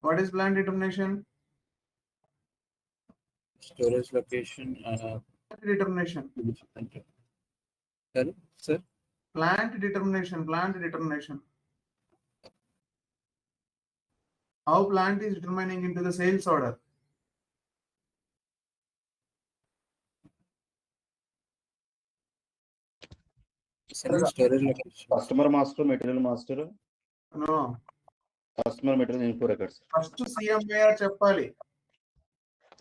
What is plant determination? Storage location. Determination. Sorry, sir. Plant determination. Plant determination. How plant is determining into the sales order? Storage location. Customer master, material master. No. Customer material info records. First CMIR చెప్పాలి.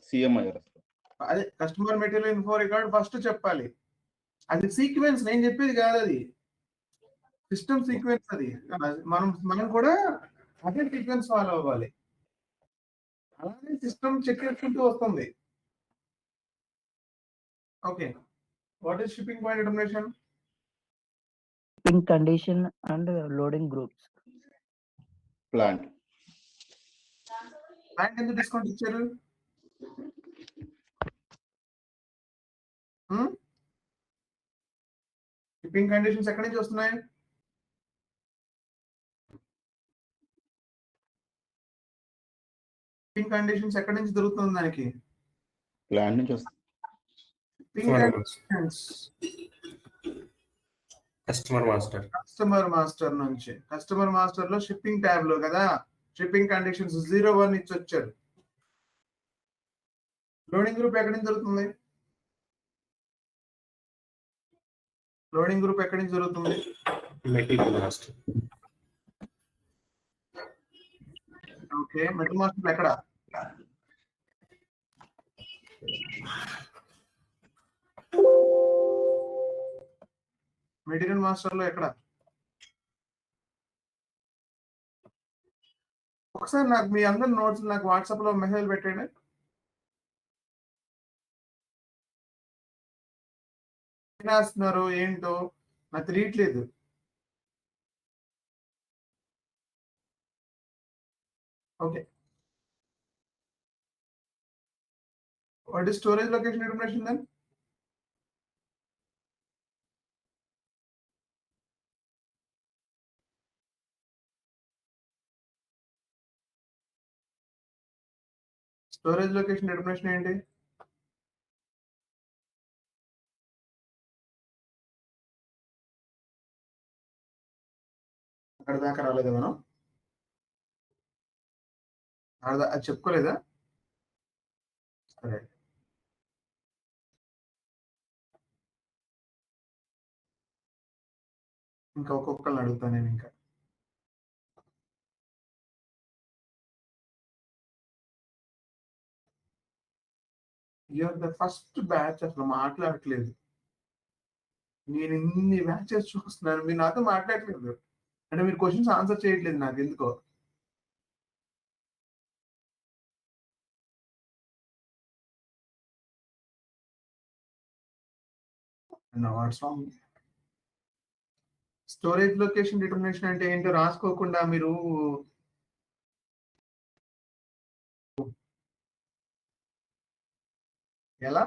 CMIR. అదే customer material info record first చెప్పాలి. అది sequence, నేను చెప్పేది కాదు, అది system sequence. అది మనం కూడా అదే సీక్వెన్స్ ఫాలో అవ్వాలి. అలాగే సిస్టమ్ చెక్ చేసుకుంటూ వస్తుంది. Okay, what is shipping point determination? Shipping condition and loading groups. Plant. Plant ఎందుకు డిస్కౌంట్ ఇచ్చారు? షిప్పింగ్ కండిషన్స్ ఎక్కడి నుంచి వస్తున్నాయి? షిప్పింగ్ కండిషన్స్ ఎక్కడి నుంచి దొరుకుతుంది దానికి? Plant నుంచి వస్తుంది. కస్టమర్ మాస్టర్ నుంచి. కస్టమర్ మాస్టర్ లో షిప్పింగ్ ట్యాబ్ లో కదా షిప్పింగ్ కండిషన్స్ 01 ఇచ్చి వచ్చాడు. లోడింగ్ గ్రూప్ ఎక్కడి నుంచి దొరుకుతుంది? లోడింగ్ గ్రూప్ ఎక్కడి నుంచి దొరుకుతుంది? ఓకే, మెటల్ మాస్టర్ ఎక్కడ? మెటీరియల్ మాస్టర్ లో ఎక్కడ? ఒకసారి నాకు మీ అందరి నోట్స్ నాకు వాట్సాప్ లో మెసేజ్ పెట్టండి. రాస్తున్నారు ఏంటో నాకు తెలియట్లేదు. Okay, what is storage location information then? Storage location determination ఏంటి? అక్కడ దాకా రాలేదా మనం? అది చెప్పుకోలేదా? సరే, ఇంకా ఒక్కొక్కరిని అడుగుతాను నేను. ఇంకా ఫస్ట్ బ్యాచ్ అసలు మాట్లాడట్లేదు. నేను ఇన్ని బ్యాచెస్ చూస్తున్నాను, మీరు నాతో మాట్లాడట్లేదు. అంటే మీరు క్వశ్చన్స్ ఆన్సర్ చేయట్లేదు నాకు ఎందుకో. స్టోరేజ్ లొకేషన్ డిటర్మినేషన్ అంటే ఏంటో రాసుకోకుండా మీరు ఎలా?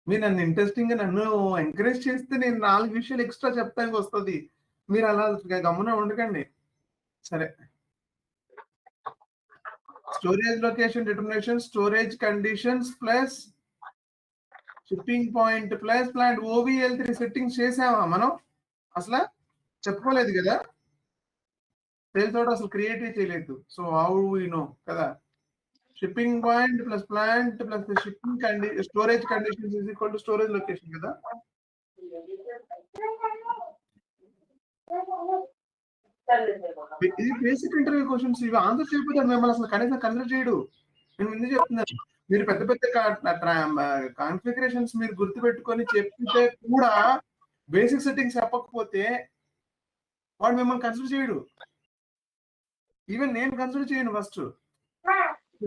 మీరు నన్ను ఇంట్రెస్టింగ్ గా నన్ను ఎంకరేజ్ చేస్తే నేను 4 విషయాలు ఎక్స్ట్రా చెప్తానికి వస్తుంది. మీరు అలా గమ్మున ఉండకండి. సరే, storage location determination, storage conditions plus shipping point plus plant. OVL3 settings చేసామా మనం? అసలు చెప్పుకోలేదు కదా, సేల్స్ ఆర్డర్ అసలు క్రియేట్ చేయలేదు. సో హౌ వి నో కదా? Shipping point plus plant plus shipping storage conditions is equal to storage location కదా. ఇది బేసిక్ ఇంటర్వ్యూ క్వశ్చన్స్. ఇవి ఆన్సర్ చేయకపోతే మిమ్మల్ని అసలు కనీసం కన్సిడర్ చేయడు. నేను ముందు చెప్తున్నాను, మీరు పెద్ద పెద్ద కాన్ఫిగరేషన్స్ మీరు గుర్తు పెట్టుకొని చెప్తే కూడా బేసిక్ సెట్టింగ్స్ చెప్పకపోతే వాడు మిమ్మల్ని కన్సిడర్ చేయడు. ఈవెన్ నేను కన్సిడర్ చేయను. ఫస్ట్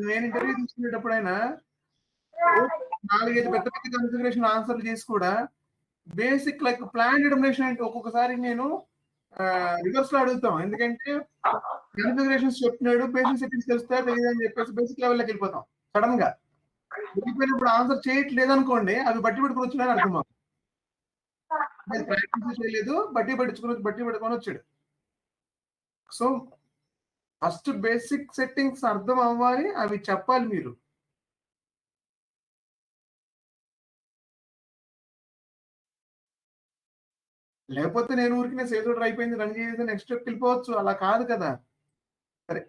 నేను ఇంటర్వ్యూ తీసుకునేటప్పుడైనా 4-5 పెద్ద పెద్ద కాన్ఫిగరేషన్ ఆన్సర్లు చేసి కూడా బేసిక్ లైక్ ప్లాన్ డిటర్మినేషన్ అంటే ఒక్కొక్కసారి నేను రివర్స్ లో అడుగుతాం. ఎందుకంటే కాన్ఫిగరేషన్స్ చెప్తున్నాడు, బేసిక్ సెట్టింగ్స్ తెలుస్తా తెలియదు అని చెప్పేసి బేసిక్ లెవెల్లోకి వెళ్ళిపోతాం సడన్ గా. వెళ్ళిపోయినప్పుడు ఆన్సర్ చేయట్లేదు అనుకోండి, అవి బట్టి పెట్టుకుని వచ్చినాయని అర్థం. ప్రాక్టీస్ చేయలేదు, బట్టి పెట్టుకొని వచ్చాడు. సో ఫస్ట్ బేసిక్ సెట్టింగ్స్ అర్థం అవ్వాలి, అవి చెప్పాలి మీరు. లేకపోతే నేను ఊరికి సేల్స్ ఆర్డర్ అయిపోయింది, రన్ చేసి నెక్స్ట్ స్టెప్ వెళ్ళిపోవచ్చు, అలా కాదు కదా. సరే,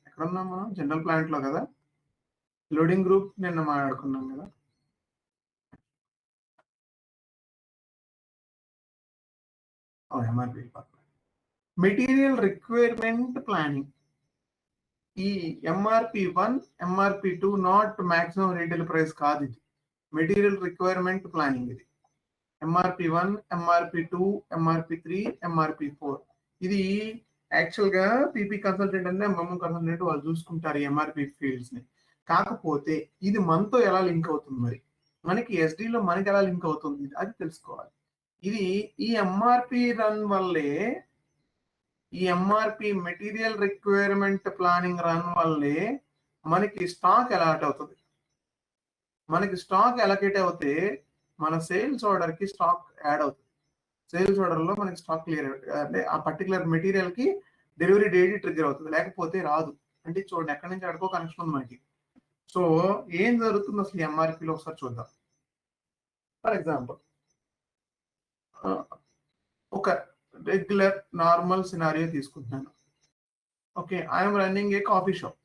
ఎక్కడున్నాం మనం? జనరల్ ప్లాంట్ లో కదా, లోడింగ్ గ్రూప్ నిన్న మాట్లాడుకున్నాం కదా. MRP material requirement planning. ఈ MRP1 MRP2 not maximum retail price కాదు, ఇది మెటీరియల్ రిక్వైర్మెంట్ ప్లానింగ్. ఇది MRP1 MRP2 MRP3 MRP4. ఇది యాక్చువల్ గా పీపీ కన్సల్టెంట్ అంటే MM కన్సల్టెంట్ వాళ్ళు చూసుకుంటారు ఈ MRP ఫీల్డ్స్ ని. కాకపోతే ఇది మనతో ఎలా లింక్ అవుతుంది, మరి మనకి SD లో మనకి ఎలా లింక్ అవుతుంది అది తెలుసుకోవాలి. ఇది ఈ MRP రన్ వల్లే, ఈ MRP material requirement planning run వల్లే మనకి స్టాక్ అలాట్ అవుతుంది. మనకి స్టాక్ అలొకేట్ అవుతే మన సేల్స్ ఆర్డర్ కి స్టాక్ యాడ్ అవుతుంది. సేల్స్ ఆర్డర్ లో మనకి స్టాక్ క్లియర్ అంటే ఆ పర్టికులర్ మెటీరియల్ కి డెలివరీ డేట్ ట్రిగ్గర్ అవుతుంది, లేకపోతే రాదు. అంటే చూడండి, ఎక్కడి నుంచి అడుకో కనెక్షన్ ఉంది మనకి. సో ఏం జరుగుతుంది అసలు MRPలో ఒకసారి చూద్దాం. ఫర్ ఎగ్జాంపుల్, ఒక రెగ్యులర్ నార్మల్ సినారియో తీసుకుంటున్నాను. Okay, I'm running A coffee shop.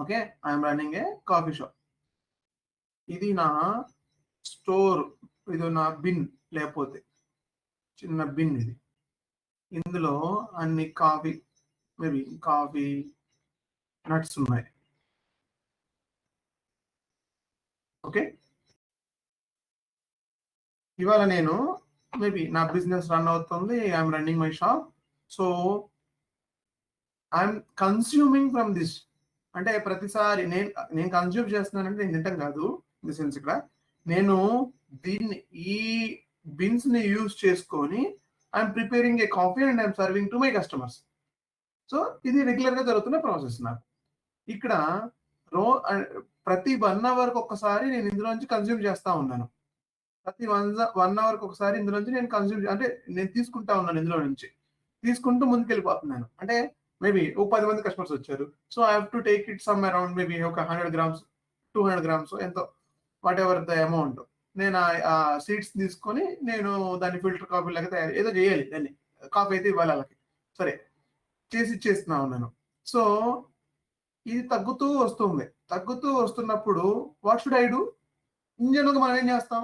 Okay, I'm running A coffee shop. ఇది నా స్టోర్, ఇది నా బిన్, లేకపోతే చిన్న బిన్ ఇది. ఇందులో అన్ని కాఫీ, మేబీ కాఫీ నట్స్ ఉన్నాయి. ఓకే, ఇవాళ నేను మేబీ నా బిజినెస్ రన్ అవుతుంది, I'm running my shop. So I'm consuming from this. అంటే ప్రతిసారి నేను కన్స్యూమ్ చేస్తున్నానంటే నేను తింటాం కాదు, ఇన్ ది సెన్స్ ఇక్కడ నేను దీన్ని ఈ బిన్స్ ని యూజ్ చేసుకొని I'm preparing A coffee and I'm serving to my customers. So ఇది రెగ్యులర్ గా జరుగుతున్న ప్రాసెస్. నాకు ఇక్కడ ప్రతి 1 అవర్కి ఒక్కసారి నేను ఇందులోంచి కన్స్యూమ్ చేస్తా ఉన్నాను. ప్రతి 1 అవర్కి ఒకసారి ఇందులోంచి నేను కన్స్యూమ్ అంటే నేను తీసుకుంటా ఉన్నాను, ఇందులో నుంచి తీసుకుంటూ ముందుకు వెళ్ళిపోతున్నాను. అంటే మేబీ ఓ 10 మంది కస్టమర్స్ వచ్చారు. So I have to take it some around maybe ఒక 100 grams 200 grams ఎంతో, వాట్ ఎవర్ ద అమౌంట్. నేను ఆ సీడ్స్ తీసుకొని నేను దాన్ని ఫిల్టర్ కాఫీ లాగా తయారు ఏదో చేయాలి, దాన్ని కాఫీ అయితే ఇవ్వాలి వాళ్ళకి. సరే, చేసి ఇచ్చేస్తున్నా ఉన్నాను. సో ఇది తగ్గుతూ వస్తుంది. తగ్గుతూ వస్తున్నప్పుడు వాట్ షుడ్ ఐ డూ? ఇంజనీర్గా మనం ఏం చేస్తాం?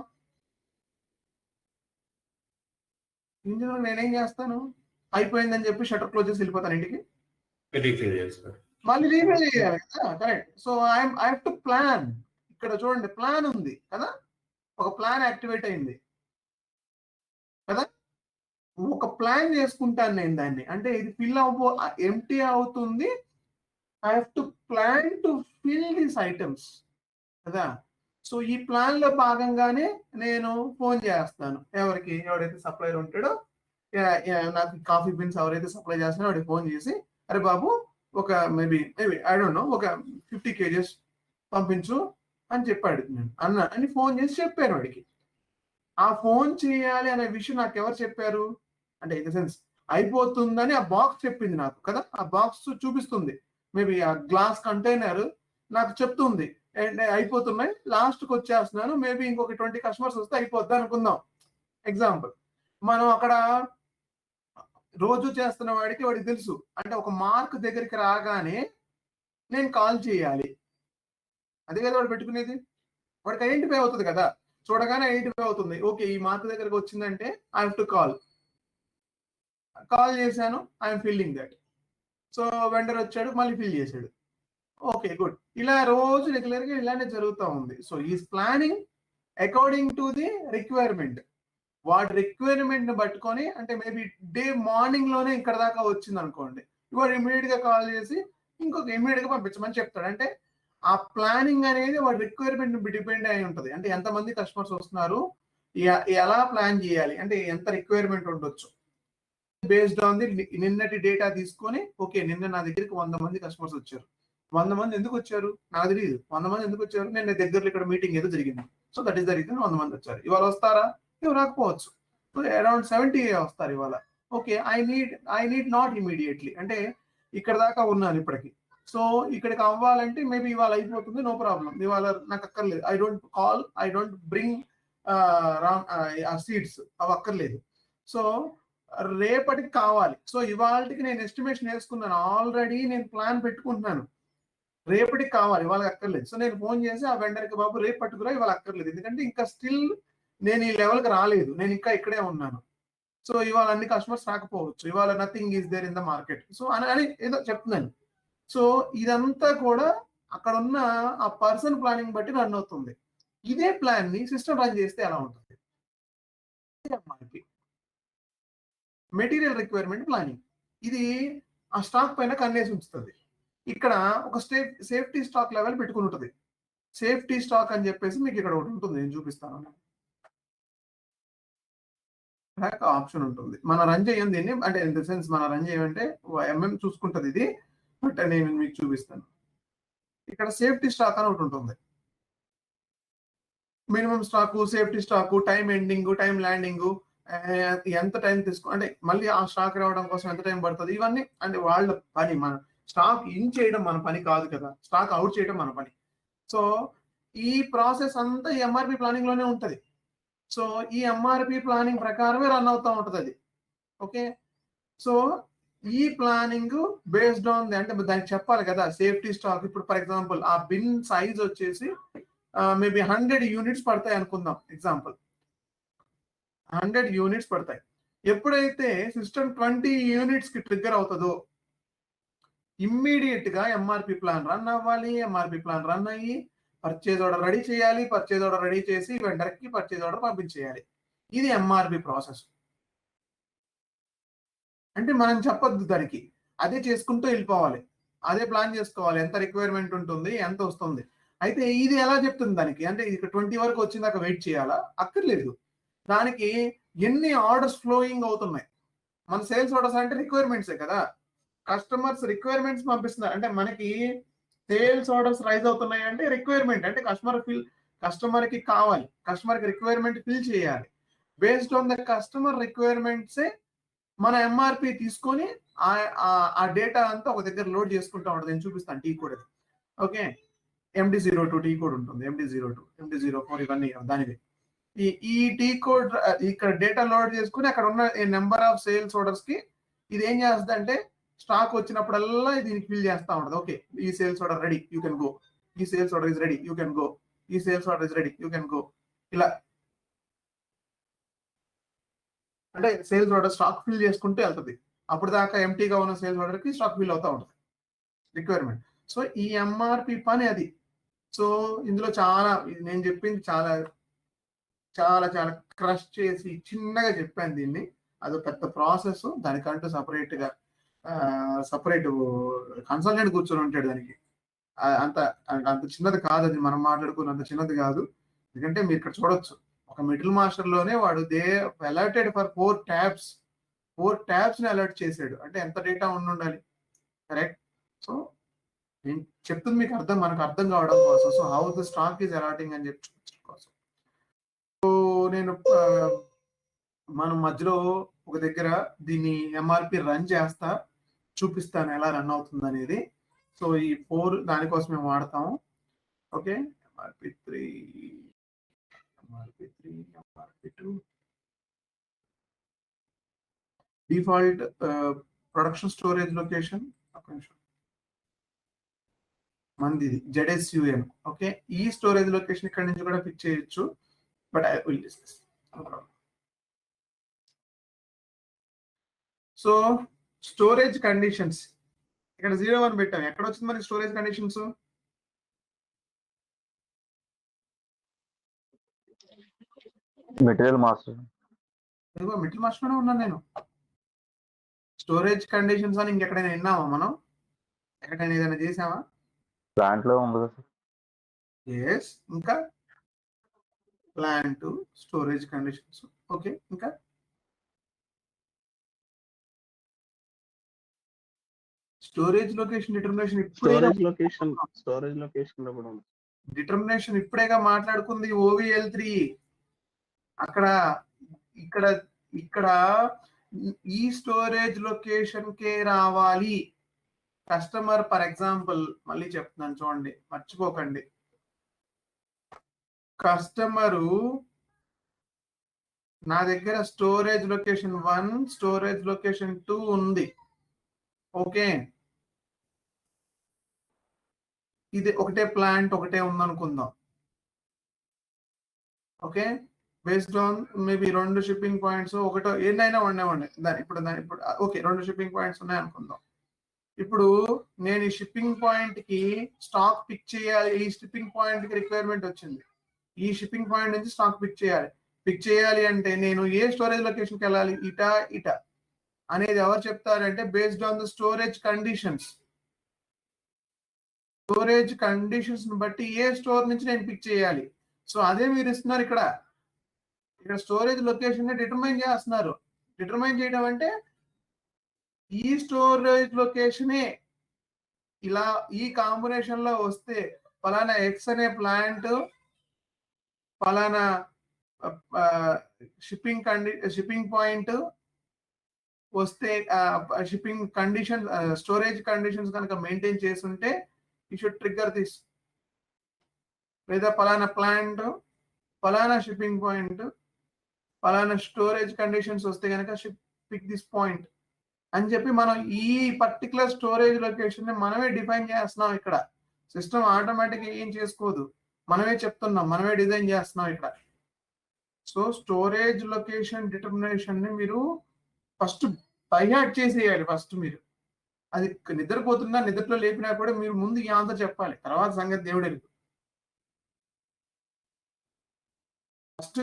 ఇంజనీర్ నేనేం చేస్తాను, అయిపోయిందని చెప్పి షటర్ క్లోజ్ చేసి వెళ్ళిపోతాను ఇంటికి. మళ్ళీ రీపే చేయాలి కదా, correct. So I have to plan. ఇక్కడ చూడండి, ప్లాన్ ఉంది కదా, ఒక ప్లాన్ యాక్టివేట్ అయింది కదా. ఒక ప్లాన్ చేసుకుంటాను నేను దాన్ని, అంటే ఇది ఫిల్ ఎంప్టీ అవుతుంది. I have to plan to fill these items కదా. సో ఈ ప్లాన్ లో భాగంగానే నేను ఫోన్ చేస్తాను ఎవరికి, ఎవరైతే సప్లైర్ ఉంటాడో, నాకు కాఫీ బిన్స్ ఎవరైతే సప్లై చేస్తున్నారో వాడికి ఫోన్ చేసి, అరే బాబు ఒక మేబీ ఐ డోంట్ నో ఒక 50 kgs పంపించు అని చెప్పాడు నేను అని ఫోన్ చేసి చెప్పాను వాడికి. ఆ ఫోన్ చేయాలి అనే విషయం నాకు ఎవరు చెప్పారు అంటే, ఇన్ ద సెన్స్ అయిపోతుందని ఆ బాక్స్ చెప్పింది నాకు కదా. ఆ బాక్స్ చూపిస్తుంది, మేబీ ఆ గ్లాస్ కంటైనర్ నాకు చెప్తుంది అయిపోతున్నాయి, లాస్ట్కి వచ్చేస్తున్నాను, మేబీ ఇంకొక 20 customers వస్తే అయిపోద్ది అనుకుందాం ఎగ్జాంపుల్. మనం అక్కడ రోజు చేస్తున్న వాడికి తెలుసు, అంటే ఒక మార్క్ దగ్గరికి రాగానే నేను కాల్ చేయాలి, అదే కదా వాడు పెట్టుకునేది. వాడికి ఐడెంటిఫై అవుతుంది కదా, చూడగానే ఐడెంటిఫై అవుతుంది. ఓకే, ఈ మార్క్ దగ్గరకు వచ్చిందంటే ఐ హావ్ టు కాల్ చేశాను, I'm filling that. So vendor వచ్చాడు, మళ్ళీ ఫిల్ చేశాడు. Okay, good. ఇలా రోజు రెగ్యులర్ గా ఇలానే జరుగుతూ ఉంది. So is planning according to the requirement. వాడి రిక్వైర్మెంట్ ని పట్టుకొని, అంటే మేబీ డే మార్నింగ్ లోనే ఇక్కడ దాకా వచ్చింది అనుకోండి, వాడు ఇమీడియట్ గా కాల్ చేసి ఇంకొక ఇమీడియట్ గా పంపించమని చెప్తాడు. అంటే ఆ ప్లానింగ్ అనేది వాడి రిక్వైర్మెంట్ డిపెండ్ అయి ఉంటుంది. అంటే ఎంతమంది కస్టమర్స్ వస్తున్నారు, ఎలా ప్లాన్ చేయాలి, అంటే ఎంత రిక్వైర్మెంట్ ఉండొచ్చు బేస్డ్ ఆన్ ది నిన్నటి డేటా తీసుకొని, ఓకే నిన్న నా దగ్గరికి 100 మంది కస్టమర్స్ వచ్చారు. 100 మంది ఎందుకు వచ్చారు నాకు తెలియదు. 100 మంది ఎందుకు వచ్చారు, నేను దగ్గరలో ఇక్కడ మీటింగ్ ఏదో జరిగింది, so that is the reason 100 మంది వచ్చారు. ఇవాళ వస్తారా, ఇవాళ రాకపోవచ్చు. సో అరౌండ్ 70 వస్తారు ఇవాళ. Okay, I need not immediately, అంటే ఇక్కడ దాకా ఉన్నాను ఇప్పటికి. సో ఇక్కడికి అవ్వాలంటే మేబీ ఇవాళ అయిపోతుంది, నో ప్రాబ్లం. ఇవాళ నాకు అక్కర్లేదు. ఐ డోంట్ బ్రింగ్ సీడ్స్, అవి అక్కర్లేదు. సో రేపటికి కావాలి. సో ఇవాళకి నేను ఎస్టిమేషన్ వేసుకున్నాను ఆల్రెడీ, నేను ప్లాన్ పెట్టుకుంటున్నాను. రేపటికి కావాలి, ఇవాళ అక్కర్లేదు. సో నేను ఫోన్ చేసి ఆ వెండర్కి, బాబు రేపు పట్టుకురా, ఇవాళ అక్కర్లేదు, ఎందుకంటే ఇంకా స్టిల్ నేను ఈ లెవెల్కి రాలేదు, నేను ఇంకా ఇక్కడే ఉన్నాను. సో ఇవాళ అన్ని కస్టమర్స్ రాకపోవచ్చు, ఇవాళ nothing is there in the market. So అని ఏదో చెప్తున్నాను. సో ఇదంతా కూడా అక్కడ ఉన్న ఆ పర్సన్ ప్లానింగ్ బట్టి రన్ అవుతుంది. ఇదే ప్లాన్ ని సిస్టమ్ రన్ చేస్తే ఎలా ఉంటుంది? మెటీరియల్ రిక్వైర్మెంట్ ప్లానింగ్, ఇది ఆ స్టాక్ పైన కన్నేసి ఉంచుతుంది. ఇక్కడ ఒక సేఫ్టీ స్టాక్ లెవెల్ పెట్టుకుని ఉంటుంది. సేఫ్టీ స్టాక్ అని చెప్పేసి మీకు ఇక్కడ ఒకటి ఉంటుంది, నేను చూపిస్తాను. ఆప్షన్ ఉంటుంది. మనం రన్ చేయం దీన్ని, అంటే ఇన్ ద సెన్స్ మనం రన్ చేయమంటే ఎంఎం చూసుకుంటుంది ఇది, బట్ నేను మీకు చూపిస్తాను. ఇక్కడ సేఫ్టీ స్టాక్ అని ఒకటి ఉంటుంది. Minimum stock, safety stock, time ending, time landing, ఎంత టైం అంటే మళ్ళీ ఆ స్టాక్ రావడం కోసం ఎంత టైం పడుతుంది, ఇవన్నీ అంటే వాళ్ళ పని. మన స్టాక్ ఇన్ చేయడం మన పని కాదు కదా, స్టాక్ అవుట్ చేయడం మన పని. సో ఈ ప్రాసెస్ అంతా ఈ ఎంఆర్పి ప్లానింగ్ లోనే ఉంటుంది. సో ఈ ఎంఆర్పి ప్లానింగ్ ప్రకారమే రన్ అవుతూ ఉంటుంది అది. ఓకే, సో ఈ ప్లానింగ్ బేస్డ్ ఆన్ అంటే దానికి చెప్పాలి కదా సేఫ్టీ స్టాక్. ఇప్పుడు ఫర్ ఎగ్జాంపుల్ ఆ బిన్ సైజ్ వచ్చేసి మేబీ 100 యూనిట్స్ పడతాయి అనుకుందాం. ఎగ్జాంపుల్ 100 యూనిట్స్ పడతాయి. ఎప్పుడైతే సిస్టమ్ 20 యూనిట్స్ కి ట్రిగ్గర్ అవుతుందో ఇమ్మీడియట్ గా ఎంఆర్పి ప్లాన్ రన్ అవ్వాలి. ఎంఆర్పి ప్లాన్ రన్ అయ్యి పర్చేజ్ ఆర్డర్ రెడీ చేయాలి. పర్చేజ్ ఆర్డర్ రెడీ చేసి వెండర్ కి పర్చేజ్ ఆర్డర్ పంపించేయాలి. ఇది ఎంఆర్పి ప్రాసెస్. అంటే మనం చెప్పొద్దు దానికి, అదే చేసుకుంటూ వెళ్ళిపోవాలి, అదే ప్లాన్ చేసుకోవాలి. ఎంత రిక్వైర్మెంట్ ఉంటుంది, ఎంత వస్తుంది. అయితే ఇది ఎలా చెప్తుంది దానికి, అంటే ఇక్కడ 20 వరకు వచ్చిందాక వెయిట్ చేయాలా? అక్కర్లేదు. దానికి ఎన్ని ఆర్డర్స్ ఫ్లోయింగ్ అవుతున్నాయి, మన సేల్స్ ఆర్డర్స్ అంటే రిక్వైర్మెంట్సే కదా, కస్టమర్స్ రిక్వైర్మెంట్స్ పంపిస్తున్నారు. అంటే మనకి సేల్స్ ఆర్డర్స్ రైజ్ అవుతున్నాయి అంటే రిక్వైర్మెంట్, అంటే కస్టమర్ కి కావాలి, కస్టమర్ కి రిక్వైర్మెంట్ ఫిల్ చేయాలి. బేస్డ్ ఆన్ ద కస్టమర్ రిక్వైర్మెంట్సే మన ఎంఆర్పి తీసుకొని ఆ డేటా అంతా ఒక దగ్గర లోడ్ చేసుకుంటా ఉంటుంది. నేను చూపిస్తాను టీ కోడ్ అది. ఓకే, MD02 టీ కోడ్ ఉంటుంది, MD02, MD04 ఇవన్నీ దానివి. ఈ టీ కోడ్ ఇక్కడ డేటా లోడ్ చేసుకుని అక్కడ ఉన్న నెంబర్ ఆఫ్ సేల్స్ ఆర్డర్స్ కి ఇది ఏం చేస్తుంది అంటే స్టాక్ వచ్చినప్పుడల్లా దీనికి ఫిల్ చేస్తా ఉంటుంది. ఓకే, ఈ sales order ready, you can go. ఈ sales order is ready, you can go. ఈ sales order is ready, you can go. ఇలా అంటే సేల్స్ ఆర్డర్ స్టాక్ ఫిల్ చేసుకుంటూ వెళ్తుంది. అప్పుడు దాకా ఎంటీగా ఉన్న సేల్స్ ఆర్డర్ కి స్టాక్ ఫిల్ అవుతా ఉంటుంది రిక్వైర్మెంట్. సో ఈ ఎంఆర్పి పని అది. సో ఇందులో చాలా నేను చెప్పింది చాలా చాలా చాలా క్రష్ చేసి చిన్నగా చెప్పాను దీన్ని. అది పెద్ద ప్రాసెస్, దానికంటూ సపరేట్ కన్సల్టెంట్ కూర్చొని ఉంటాడు దానికి. అంత చిన్నది కాదు అది, మనం మాట్లాడుకున్నంత చిన్నది కాదు. ఎందుకంటే మీరు ఇక్కడ చూడొచ్చు, ఒక మిడిల్ మాస్టర్ లోనే వాడు అలర్టెడ్ ఫర్ 4 ట్యాబ్స్ ని అలర్ట్ చేశాడు. అంటే ఎంత డేటా ఉండాలి, కరెక్ట్? సో నేను చెప్తుంది మీకు మనకు అర్థం కావడం కోసం. So how the stock is allotting అని చెప్పి చూపించడం కోసం. సో నేను మనం మధ్యలో ఒక దగ్గర దీన్ని ఎంఆర్పి రన్ చేస్తా చూపిస్తాను ఎలా రన్ అవుతుంది అనేది. సో ఈ 4 దానికోసం మేము వాడతాము. Okay, MRP3, MRP2 default production storage location. ఒక నిమిషం, మంది ZSUM. ఓకే, ఈ స్టోరేజ్ లొకేషన్ ఇక్కడ నుంచి కూడా ఫిక్స్ చేయొచ్చు, but I will discuss. So storage conditions ఇక్కడ 0 పెట్టాం. ఎక్కడ వచ్చింది మనకి storage conditions? Material master. Material మాస్టర్లోనే ఉన్నాను నేను. స్టోరేజ్ కండిషన్స్ అని ఇంకెక్కడైనా విన్నామా మనం? ఎక్కడైనా ఏదైనా చేసామా? ప్లాంట్ లో ఉంది సార్. ఎస్, ఇంకా plan to storage conditions. Okay, ఇంకా storage location determination storage location లో కూడా ఉంది. డిటర్మినేషన్ ఇప్పుడేగా మాట్లాడుకుంది OVL3. అక్కడ ఇక్కడ ఇక్కడ ఈ స్టోరేజ్ లొకేషన్ కే రావాలి కస్టమర్. ఫర్ ఎగ్జాంపుల్ మళ్ళీ చెప్తున్నాను చూడండి, మర్చిపోకండి. కస్టమరు నా దగ్గర స్టోరేజ్ లొకేషన్ 1, స్టోరేజ్ లొకేషన్ 2 ఉంది. ఓకే, ఇది ఒకటే ప్లాంట్ ఒకటే ఉందనుకుందాం. Okay, based on maybe 2 shipping points ఒకటో ఏదైనా ఉండేవండి. ఇప్పుడు ఓకే 2 షిప్పింగ్ పాయింట్స్ ఉన్నాయి అనుకుందాం. ఇప్పుడు నేను ఈ షిప్పింగ్ పాయింట్ కి స్టాక్ పిక్ చేయాలి. ఈ షిప్పింగ్ పాయింట్ కి రిక్వైర్మెంట్ వచ్చింది. ఈ షిప్పింగ్ పాయింట్ నుంచి స్టాక్ పిక్ చేయాలి అంటే నేను ఏ స్టోరేజ్ లొకేషన్కి వెళ్ళాలి? ఇట అనేది ఎవరు చెప్తారంటే based on the storage conditions. Storage conditions బట్టి ఏ స్టోర్ నుంచి నేను పిక్ చేయాలి. సో అదే మీరు ఇస్తున్నారు ఇక్కడ స్టోరేజ్ లొకేషన్ డిటర్మైన్ చేస్తున్నారు. డిటర్మైన్ చేయడం అంటే ఈ స్టోరేజ్ లొకేషనే ఇలా ఈ కాంబినేషన్ లో వస్తే ఫలానా ఎక్స్ అనే ప్లాంట్ ఫలానా షిప్పింగ్ పాయింట్ వస్తే షిప్పింగ్ కండిషన్ స్టోరేజ్ కండిషన్స్ కనుక మెయింటైన్ చేస్తుంటే యూ షుడ్ ట్రిగ్గర్ దిస్. లేదా ఫలానా ప్లాంట్ ఫలానా షిప్పింగ్ పాయింట్ ఫలానా స్టోరేజ్ కండిషన్స్ వస్తే కనుక పిక్ దిస్ పాయింట్ అని చెప్పి మనం ఈ పర్టికులర్ స్టోరేజ్ లొకేషన్ ని మనమే డిఫైన్ చేస్తున్నాం. ఇక్కడ సిస్టమ్ ఆటోమేటిక్ ఏం చేసుకోదు, మనమే చెప్తున్నాం, మనమే డిజైన్ చేస్తున్నాం ఇక్కడ. సో స్టోరేజ్ లొకేషన్ డిటర్మినేషన్ ని మీరు ఫస్ట్ బై హార్ట్ చేసేయాలి. ఫస్ట్ మీరు అది నిద్రపోతున్నా నిద్రలో లేపినా కూడా మీరు ముందు ఈ ఆన్సర్ చెప్పాలి, తర్వాత సంగతి దేవుడు ఎరుగు. ఫస్ట్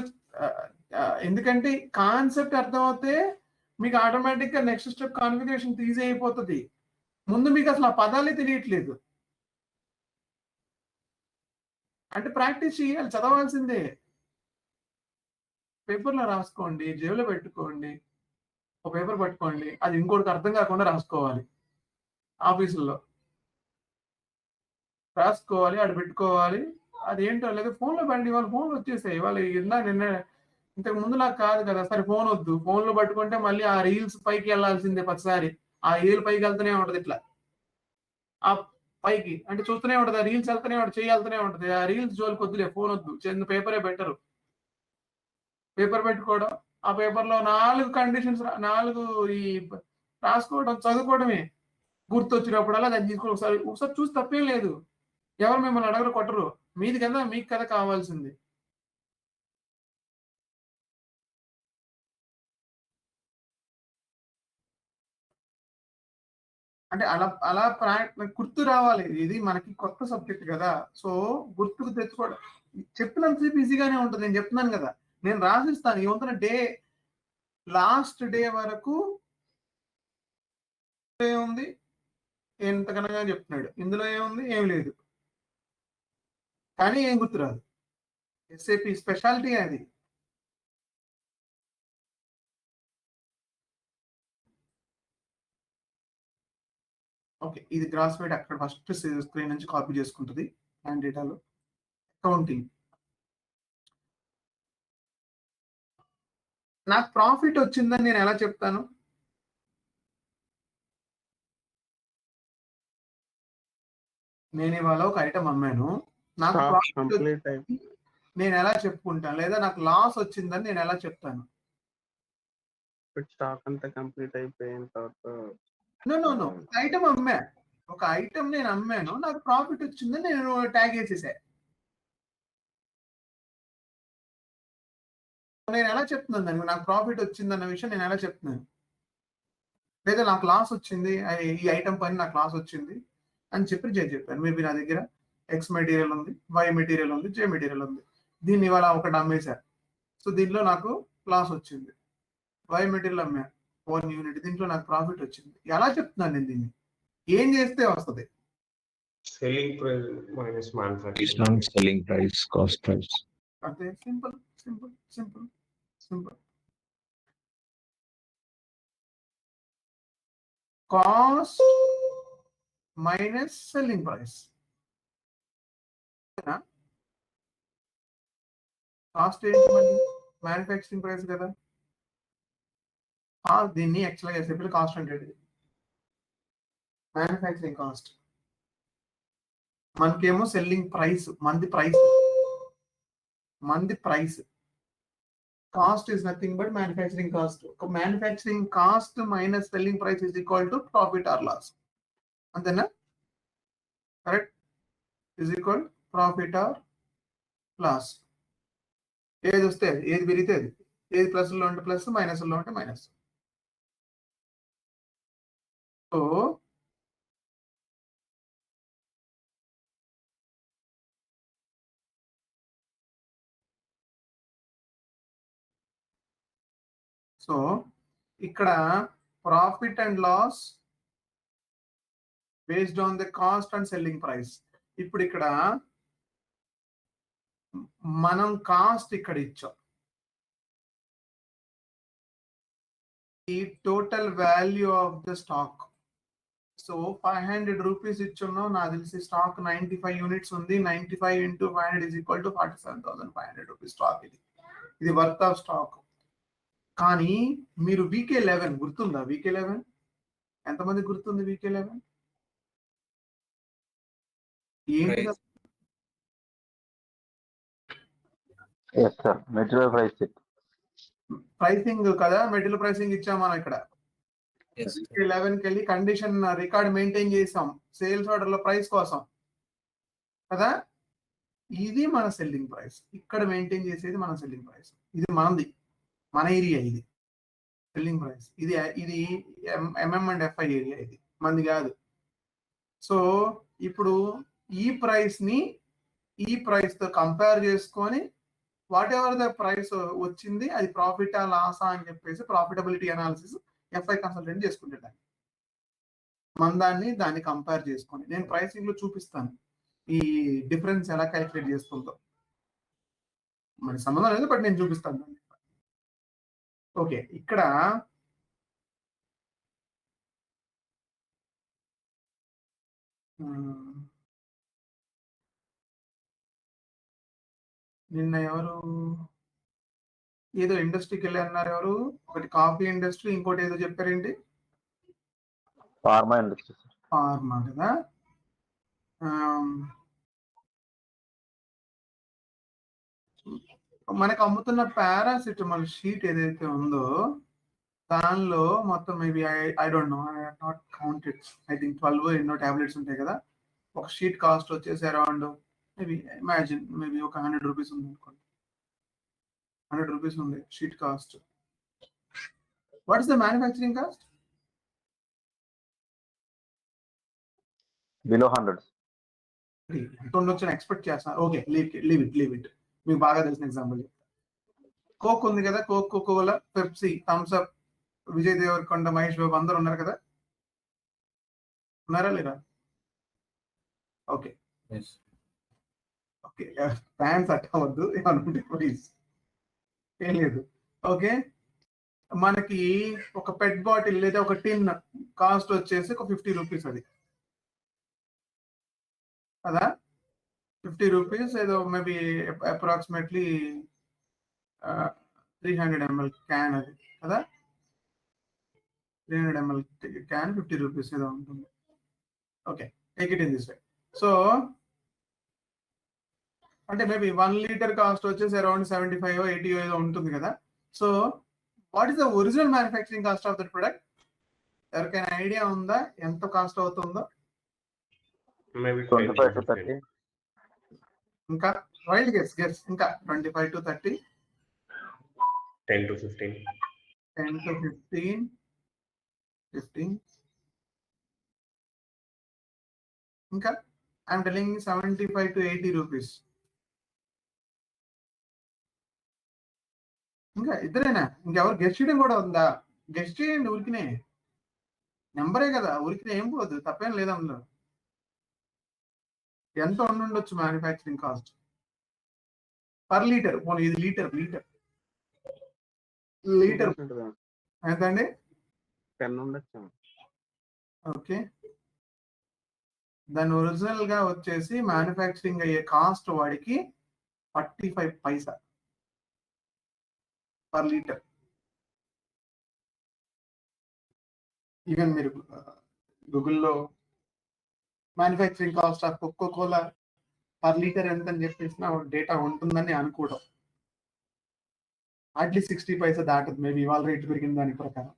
ఎందుకంటే కాన్సెప్ట్ అర్థమవుతే మీకు ఆటోమేటిక్ గా నెక్స్ట్ స్టెప్ కాన్ఫిగరేషన్ ఈజీ అయిపోతుంది. ముందు మీకు అసలు ఆ పదాలే తెలియట్లేదు అంటే ప్రాక్టీస్ చేయాలి, చదవాల్సిందే. పేపర్లో రాసుకోండి, జేబులో పెట్టుకోండి, ఒక పేపర్ పట్టుకోండి, అది ఇంకోటికి అర్థం కాకుండా రాసుకోవాలి. ఆఫీసుల్లో రాసుకోవాలి, ఆడ పెట్టుకోవాలి. అది ఏంటో లేదు ఫోన్లో బండి, వాళ్ళ ఫోన్లు వచ్చేసాయి. వాళ్ళు నిన్న ఇంతకు ముందు నాకు కాదు కదా. సరే ఫోన్ వద్దు, ఫోన్లో పట్టుకుంటే మళ్ళీ ఆ రీల్స్ పైకి వెళ్ళాల్సిందే. ప్రతిసారి ఆ రీల్ పైకి వెళ్తూనే ఉంటది, ఇట్లా ఆ పైకి అంటే చూస్తూనే ఉంటది, ఆ రీల్స్ వెళ్తూనే ఉంటది, చేయి వెళ్తూనే ఉంటది. ఆ రీల్స్ జోలికి వద్దులే, ఫోన్ వద్దు, చిన్న పేపరే బెటరు. పేపర్ పెట్టుకోవడం, ఆ పేపర్లో 4 కండిషన్స్ 4 ఈ రాసుకోవడం, చదువుకోవడమే. గుర్తొచ్చినప్పుడల్లా దాన్ని తీసుకొని ఒకసారి చూసి తప్పేం లేదు. ఎవరు మిమ్మల్ని అడగరు, కొట్టరు. మీది కదా, మీకు కదా కావాల్సింది. అంటే అలా గుర్తు రావాలి. ఇది మనకి కొత్త సబ్జెక్ట్ కదా, సో గుర్తుకు తెచ్చుకోవడం చెప్పినంతసేపు ఈజీగానే ఉంటుంది. నేను చెప్తున్నాను కదా, నేను రాసిస్తాను. ఈ వంతున లాస్ట్ డే వరకు ఏముంది ఎంతకనగా చెప్తున్నాడు, ఇందులో ఏముంది ఏం లేదు, కానీ ఏం గుర్తురాదు. ఎస్ఏపి స్పెషాలిటీ అది. ఓకే, ఇది గ్రాస్ వెయిట్ అక్కడ ఫస్ట్ స్క్రీన్ నుంచి కాపీ చేసుకుంటుంది. అండ్ డేటాలో అకౌంటింగ్ నాకు ప్రాఫిట్ వచ్చిందని నేను ఎలా చెప్తాను? నేను ఇవాళ ఒక ఐటమ్ అమ్మాను, నాకు ప్రాఫిట్ నేను ఎలా చెప్పుకుంటాను? లేదా నాకు లాస్ వచ్చిందని నేను ఎలా చెప్తాను? స్టాక్ అంతా కంప్లీట్ అయిపోయిన తర్వాత నో ఐటమ్ అమ్మా, ఒక ఐటమ్ నేను అమ్మాను, నాకు ప్రాఫిట్ వచ్చిందని నేను ట్యాగ్ చేసేసా. నేను ఎలా చెప్తున్నాను దానికి నాకు ప్రాఫిట్ వచ్చిందన్న విషయం నేను ఎలా చెప్తున్నాను? లేదా నాకు లాస్ వచ్చింది, ఈ ఐటమ్ పని నాకు లాస్ వచ్చింది అని చెప్పాను. మేబీ నా దగ్గర ఎక్స్ మెటీరియల్ ఉంది, వై మెటీరియల్ ఉంది, జే మెటీరియల్ ఉంది. దీన్ని ఇవాళ ఒకటి అమ్మేశారు, సో దీనిలో నాకు లాస్ వచ్చింది. వై మెటీరియల్ అమ్మా 1 యూనిట్, దీంట్లో నాకు ప్రాఫిట్ వచ్చింది. ఎలా చెప్తున్నాను నేను దీన్ని? ఏం చేస్తే వస్తుంది? selling price minus Based manufacturing on price. selling price, cost price. అంతే, simple. Cost minus selling price. Cost ఏంటి మళ్ళీ? మ్యానుఫ్యాక్చరింగ్ ప్రైస్ కదా. దీన్ని యాక్చువల్గా సింపుల్ కాస్ట్ అంటే మ్యానుఫ్యాక్చరింగ్ కాస్ట్. మనకేమో సెల్లింగ్ ప్రైస్, మంది price. Cost is nothing but manufacturing cost. Manufacturing cost minus selling price is equal to profit or loss. అంతేనా? Correct. Is equal profit or loss. ఏది వస్తే ఏది పెరిగితే అది, ఏది ప్లస్లో ఉంటే ప్లస్, మైనస్లో ఉంటే మైనస్. సో ఇక్కడ profit and loss based on the cost and selling price. ఇప్పుడు ఇక్కడ మనం కాస్ట్ ఇక్కడ ఇచ్చాం, ఈ total value of the stock. So 500 rupees ఇచ్చున్నాం, నాకు తెలిసి స్టాక్ 95 యూనిట్స్ ఉంది. 95 into 500 is equal to 47,500 rupees stock. ఇది వర్త్ ఆఫ్ స్టాక్. కానీ మీరు VK11 గుర్తుందా? VK11 ఎంతమంది గుర్తుంది? VK11 ఏంటి? మెటీరియల్ ప్రైసింగ్ కదా, మెటీరియల్ ప్రైసింగ్ ఇచ్చాం మనం ఇక్కడ. Yes, sir. VK11కి వెళ్ళి కండిషన్ రికార్డ్ మెయింటైన్ చేసాం సేల్స్ ఆర్డర్ లో ప్రైస్ కోసం కదా. ఇది మన సెల్లింగ్ ప్రైస్. ఇక్కడ మెయింటైన్ చేసేది మన సెల్లింగ్ ప్రైస్. ఇది మనది, మన ఏరియా. ఇది సెల్లింగ్ ప్రైస్. ఇది MM అండ్ FI ఏరియా. ఇది మనది కాదు. సో ఇప్పుడు ఈ ప్రైస్ ని ఈ ప్రైస్ తో కంపేర్ చేసుకొని వాట్ ఎవర్ ద ప్రైస్ వచ్చింది అది ప్రాఫిటా లాసా అని చెప్పేసి ప్రాఫిటబిలిటీ అనాలిసిస్ FI కన్సల్టెంట్ చేసుకుంటాడు. మన దాన్ని కంపేర్ చేసుకొని నేను ప్రైసింగ్ లో చూపిస్తాను ఈ డిఫరెన్స్ ఎలా క్యాలిక్యులేట్ చేసుకుంటాం. మరి సంబంధం లేదు, బట్ నేను చూపిస్తాను దాన్ని. ఓకే, ఇక్కడ నిన్న ఎవరు ఏదో ఇండస్ట్రీకి వెళ్ళి అన్నారు ఎవరు? ఒకటి కాఫీ ఇండస్ట్రీ, ఇంకోటి ఏదో చెప్పారేంటి? Pharma industry. ఫార్మా కదా. మనకు అమ్ముతున్న పారాసిటమాల్ షీట్ ఏదైతే ఉందో దానిలో మొత్తం maybe I don't know, I not counted. I think 12 ఎన్నో టాబ్లెట్స్ ఉంటాయి కదా. ఒక షీట్ కాస్ట్ వచ్చేసి అరౌండ్ మేబీ ఇమాజిన్ మేబీ ఒక 100 రూపీస్ ఉంది అనుకోండి. 100 రూపీస్ ఉంది sheet cost. What is the manufacturing cost? Below 100. వచ్చి ఎక్స్పెక్ట్ చేస్తాను. Okay, leave it. మీకు బాగా తెలిసిన ఎగ్జాంపుల్ చెప్తా. కోక్ ఉంది కదా, Coca Cola, Pepsi, Thums Up, Vijay Deverakonda, Mahesh Babu అందరూ ఉన్నారు కదా. ఉన్నారా లేరా? Okay Yes. ఓకే, ఫ్యాన్స్ అట్టవద్దు ఏమనుకుంటే ప్లీజ్. ఏం లేదు. ఓకే, మనకి ఒక పెట్ బాటిల్ లేదా ఒక టిన్ కాస్ట్ వచ్చేసి ఒక 50 రూపీస్. అది కదా 50 రూపీస్. ఏదో మేబీ అప్రాక్సిమేట్లీ 300 ml క్యాన్ అది కదా. 300 ml క్యాన్ 50 రూపీస్ ఏదో ఉంటుంది. Okay, take it in this way. So అంటే మేబీ 1 లీటర్ కాస్ట్ వచ్చేసి అరౌండ్ 75 or 80 ఏదో ఉంటుంది కదా. So what is the original manufacturing cost of that product? ఎవరికైనా ఐడియా ఉందా ఎంత కాస్ట్ అవుతుందో? Maybe 25 to 30. ఇంకా వైల్డ్ గెస్ ఇంకా 25 to 30, 10 to 15. 10 to 15. ఇంకా ఐఎమ్ టెలింగ్ 75 to 80 రూపీస్. ఇంకా ఇద్దరేనా? ఇంకెవరు గెస్ట్ చేయడం కూడా ఉందా? గెస్ట్ చేయండి, ఊరికినే నెంబరే కదా, ఊరికినే ఏం పోదు, తప్పేం లేదు అందులో. ఎంత ఉండొచ్చు మ్యానుఫ్యాక్చరింగ్ కాస్ట్ పర్ లీటర్? పోనీ ఇది లీటర్ ఎంతండి? 10 ఉండొచ్చు. ఓకే, దాని ఒరిజినల్ గా వచ్చేసి మ్యానుఫ్యాక్చరింగ్ అయ్యే కాస్ట్ వాడికి 45 పైసా పర్ లీటర్. ఈవెన్ మీరు గూగుల్లో manufacturing cost of Coca Cola per litre ఎంత అని చెప్పేసిన డేటా ఉంటుందని అనుకోవడం. అట్లీస్ట్ 60 పైసా దాటదు, మేబీ ఇవాళ రేట్ పెరిగిన దాని ప్రకారం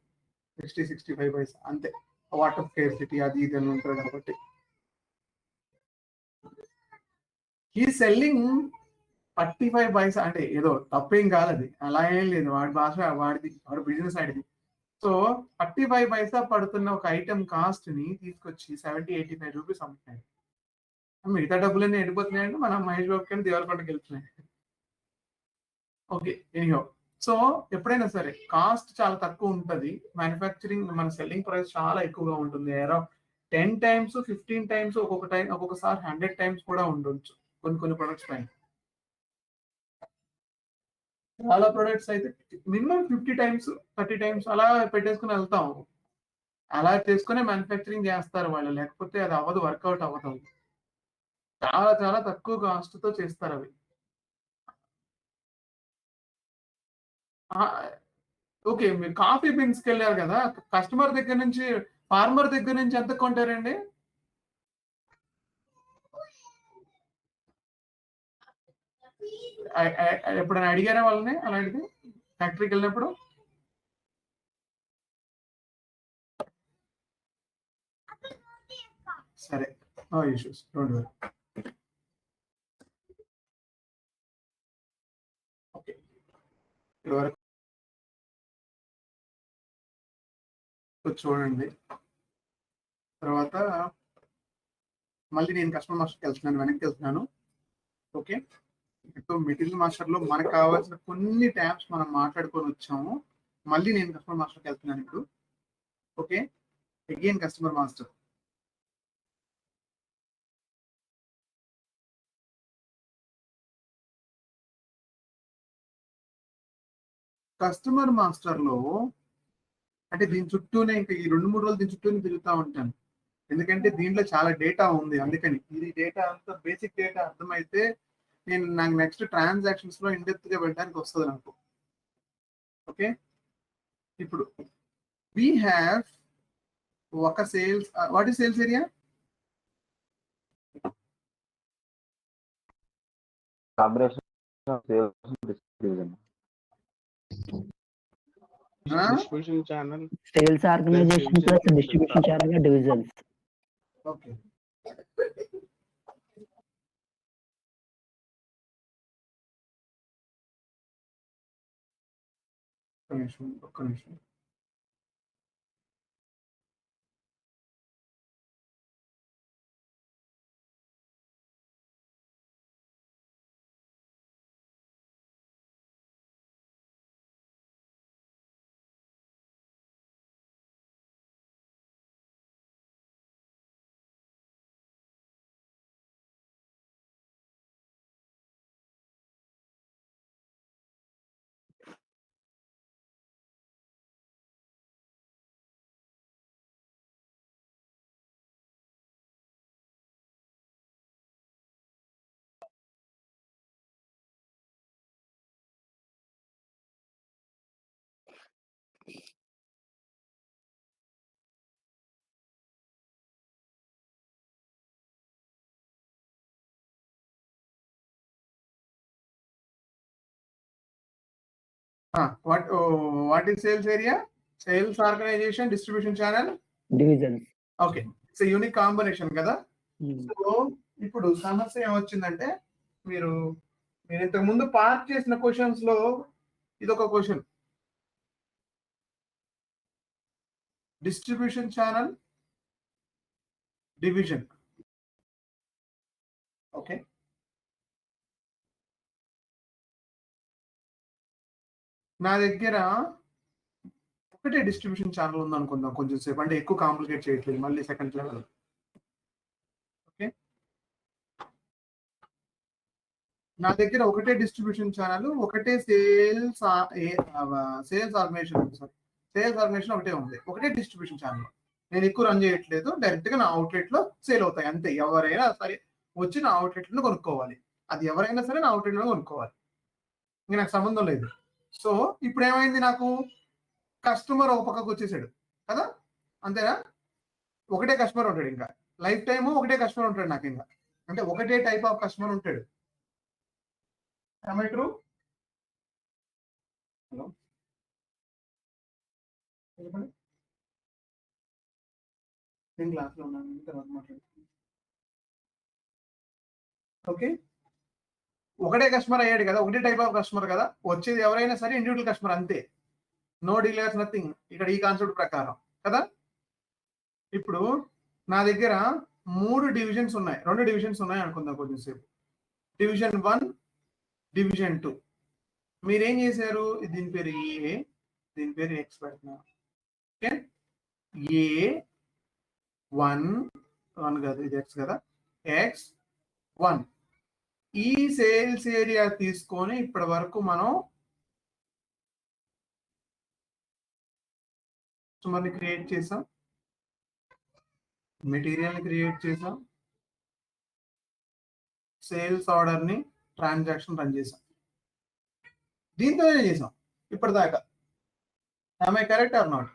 60-65 పైసా అంతే. వాటర్ స్కేర్సిటీ అది ఇది అని ఉంటుంది కాబట్టి ఈ సెల్లింగ్ 35 పైసా అంటే ఏదో తప్పేం కాదు, అది అలా ఏం లేదు, వాడి భాష వాడిది, వాడి బిజినెస్ ఐడిది. సో 35 పైసా పడుతున్న ఒక ఐటమ్ కాస్ట్ ని తీసుకొచ్చి 70-85 రూపీస్ అమ్ముతున్నాయి. మిగతా డబ్బులన్నీ వెళ్ళిపోతున్నాయంటే మన మహేష్ బాబు కానీ దేవరకొండకి వెళ్తున్నాయి. ఓకే, ఎనీహో, సో ఎప్పుడైనా సరే కాస్ట్ చాలా తక్కువ ఉంటుంది, మ్యానుఫ్యాక్చరింగ్ మన సెల్లింగ్ ప్రైస్ చాలా ఎక్కువగా ఉంటుంది. అరౌండ్ 10 times 15 times ఒక్కొక్కసారి 100 times కూడా ఉండొచ్చు కొన్ని ప్రొడక్ట్స్ పైన. చాలా ప్రొడక్ట్స్ అయితే మినిమం 50 times 30 times అలా పెట్టేసుకుని వెళ్తాం. అలా చేసుకునే మ్యానుఫ్యాక్చరింగ్ చేస్తారు వాళ్ళు, లేకపోతే అది అవ్వదు, వర్కౌట్ అవ్వదు. చాలా చాలా తక్కువ కాస్ట్ తో చేస్తారు అవి. ఓకే, మీరు కాఫీ బీన్స్కి వెళ్ళారు కదా, కస్టమర్ దగ్గర నుంచి ఫార్మర్ దగ్గర నుంచి ఎంత కొంటారండి? ఎప్పుడైనా అడిగారా వాళ్ళని అలాంటిది ఫ్యాక్టరీకి వెళ్ళినప్పుడు? సరే, no issues, don't worry. Okay, ఇదివరకు చూడండి. తర్వాత మళ్ళీ నేను కస్టమర్ మాస్టర్కి వెళ్తున్నాను, వెనక్కి వెళ్తున్నాను. ఓకే, ఇప్పుడు మెటీరియల్ మాస్టర్ లో మనకు కావాల్సిన కొన్ని ట్యాబ్స్ మనం మాట్లాడుకొని వచ్చాము. మళ్ళీ నేను కస్టమర్ మాస్టర్కి వెళ్తున్నాను ఇప్పుడు. Okay, again customer master. Customer master లో అంటే దీని చుట్టూనే ఇంకా ఈ 2-3 రోజులు దీని చుట్టూనే తిరుగుతూ ఉంటాను, ఎందుకంటే దీంట్లో చాలా డేటా ఉంది. అందుకని ఇది డేటా అంతా బేసిక్ డేటా అర్థమైతే నాకు నెక్స్ట్ ట్రాన్సాక్షన్స్ లో ఇన్డెప్త్ గా వెళ్ళడానికి వస్తుంది నాకు. ఓకే, ఇప్పుడు we have ఒక sales, what is sales area? Combination of sales and distribution. Distribution channel, sales organisation plus distribution channel divisions. Okay, ఒక్క నిమిషం. What is sales area? Sales organization, distribution channel, divisions. Okay, it's unique combination కదా. So ఇప్పుడు సమస్య ఏమొచ్చిందంటే మీరు ఇంతకు ముందు part చేసిన questions లో ఇది ఒక question, distribution channel division. Okay, నా దగ్గర ఒకటే డిస్ట్రిబ్యూషన్ ఛానల్ ఉంది అనుకుందాం కొంచెం సేపు, అంటే ఎక్కువ కాంప్లికేట్ చేయట్లేదు, మళ్ళీ సెకండ్ లెవెల్. ఓకే, నా దగ్గర ఒకటే డిస్ట్రిబ్యూషన్ ఛానల్, ఒకటే sales organisation, sorry sales organisation ఒకటే ఉంది, ఒకటే డిస్ట్రిబ్యూషన్ ఛానల్. నేను ఎక్కువ రన్ చేయట్లేదు, డైరెక్ట్ గా నా అవుట్లెట్ లో సేల్ అవుతాయి అంతే. ఎవరైనా సరే వచ్చి నా అవుట్లెట్ లో కొనుక్కోవాలి, అది ఎవరైనా సరే నా అవుట్లెట్ లో కొనుక్కోవాలి, ఇంకా నాకు సంబంధం లేదు. సో ఇప్పుడు ఏమైంది, నాకు కస్టమర్ ఒక పక్కకు వచ్చేసాడు కదా, అంతేనా? ఒకటే కస్టమర్ ఉంటాడు, ఇంకా లైఫ్ టైమ్ ఒకటే కస్టమర్ ఉంటాడు నాకు, ఇంకా అంటే ఒకటే టైప్ ఆఫ్ కస్టమర్ ఉంటాడు. Am I true? Hello? చెప్పండి. నేను క్లాస్లో ఉన్నాను, తర్వాత మాట్లాడుతున్నాను. ఓకే, ఒకటే కస్టమర్ అయ్యాడు కదా, ఒకటే టైప్ ఆఫ్ కస్టమర్ కదా, వచ్చేది ఎవరైనా సరే ఇండివిజువల్ కస్టమర్ అంతే, నో డీలర్స్ నథింగ్ ఇక్కడ ఈ కాన్సెప్ట్ ప్రకారం కదా. ఇప్పుడు నా దగ్గర 3 డివిజన్స్ ఉన్నాయి, 2 డివిజన్స్ ఉన్నాయి అనుకుందాం కొద్దిసేపు. Division 1, division 2. మీరేం చేశారు, దీని పేరు ఏ, దీని పేరు ఎక్స్ పెడుతున్నా. ఓకే, A1 కాదు, ఇది ఎక్స్ కదా, X1. ఈ సేల్స్ ఏరియా తీసుకొని ఇప్పటి వరకు మనం కస్టమర్ని క్రియేట్ చేసాం, మెటీరియల్ని క్రియేట్ చేసాం, సేల్స్ ఆర్డర్ని, ట్రాన్సాక్షన్ రన్ చేసాం, దీంతోనే చేసాం ఇప్పటిదాకా. am I correct or not?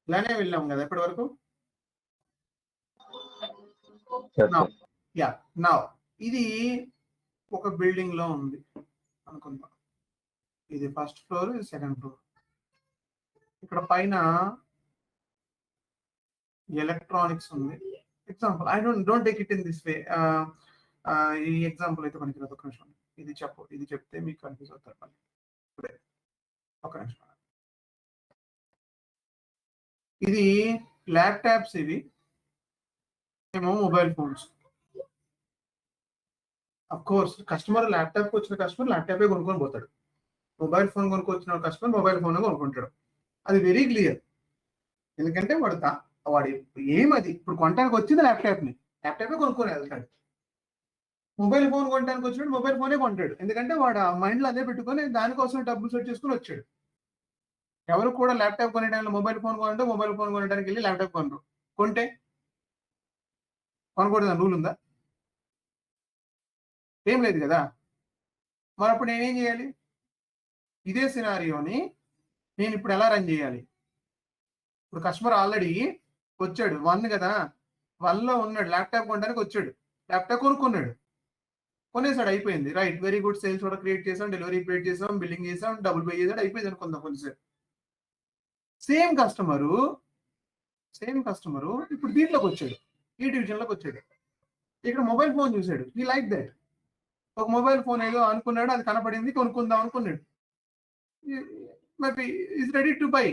ఇలానే వెళ్ళాం కదా ఇప్పటి వరకు. నా ఇది ఒక బిల్డింగ్ లో ఉంది అనుకుందాం, ఇది ఫస్ట్ ఫ్లోర్, ఇది సెకండ్ ఫ్లోర్. ఇక్కడ పైన ఎలక్ట్రానిక్స్ ఉంది. Example, I don't take it in this way. ఈ ఎగ్జాంపుల్ అయితే మనకి ఒక నిమిషం, ఇది చెప్పు, ఇది చెప్తే మీకు కన్ఫ్యూజ్ అవుతారు. ఒక నిమిషం, ఇది ల్యాప్టాప్స్, ఇవి ఏమో mobile phones. Of course customer laptop వచ్చిన కస్టమర్ ల్యాప్టాపే కొనుక్కొని పోతాడు, మొబైల్ ఫోన్ కొనుక్కొచ్చిన కస్టమర్ మొబైల్ ఫోన్ కొనుక్కుంటాడు. అది వెరీ క్లియర్, ఎందుకంటే వాడు ఏమది ఇప్పుడు కొనడానికి వచ్చింది ల్యాప్టాపే కొనుక్కొని వెళ్తాడు. మొబైల్ ఫోన్ కొనడానికి వచ్చినప్పుడు మొబైల్ ఫోనే కొంటాడు, ఎందుకంటే వాడు ఆ మైండ్లో అదే పెట్టుకొని దానికోసం డబ్బులు సెట్ చేసుకుని వచ్చాడు. ఎవరు కూడా ల్యాప్టాప్ కొనే టైంలో మొబైల్ ఫోన్ కొనంటే మొబైల్ ఫోన్ కొనడానికి వెళ్ళి ల్యాప్టాప్ కొనరు. కొంటే కొనకూడదు రూల్ ఉందా? ఏం లేదు కదా. మరి అప్పుడు నేనేం చేయాలి, ఇదే సినారియోని నేను ఇప్పుడు ఎలా రన్ చేయాలి? ఇప్పుడు కస్టమర్ ఆల్రెడీ వచ్చాడు, 1 కదా, 1లో ఉన్నాడు, ల్యాప్టాప్ కొనడానికి వచ్చాడు, ల్యాప్టాప్ కొనుక్కున్నాడు, కొనేసాడు, అయిపోయింది. Right, very good. సేల్స్ కూడా క్రియేట్ చేసాం, డెలివరీ క్రియేట్ చేసాం, బిల్లింగ్ చేసాం, డబుల్ పే చేసాడు, అయిపోయింది అనుకుందాం కొంచెం. సేమ్ కస్టమరు ఇప్పుడు దీంట్లోకి వచ్చాడు, ఈ డివిజన్లోకి వచ్చాడు. ఇక్కడ మొబైల్ ఫోన్ చూసాడు, ఈ లైక్ దట్. ఒక మొబైల్ ఫోన్ ఏదో అనుకున్నాడు, అది కనపడింది, కొనుక్కుందాం అనుకున్నాడు, మరి ఈజ్ రెడీ టు బై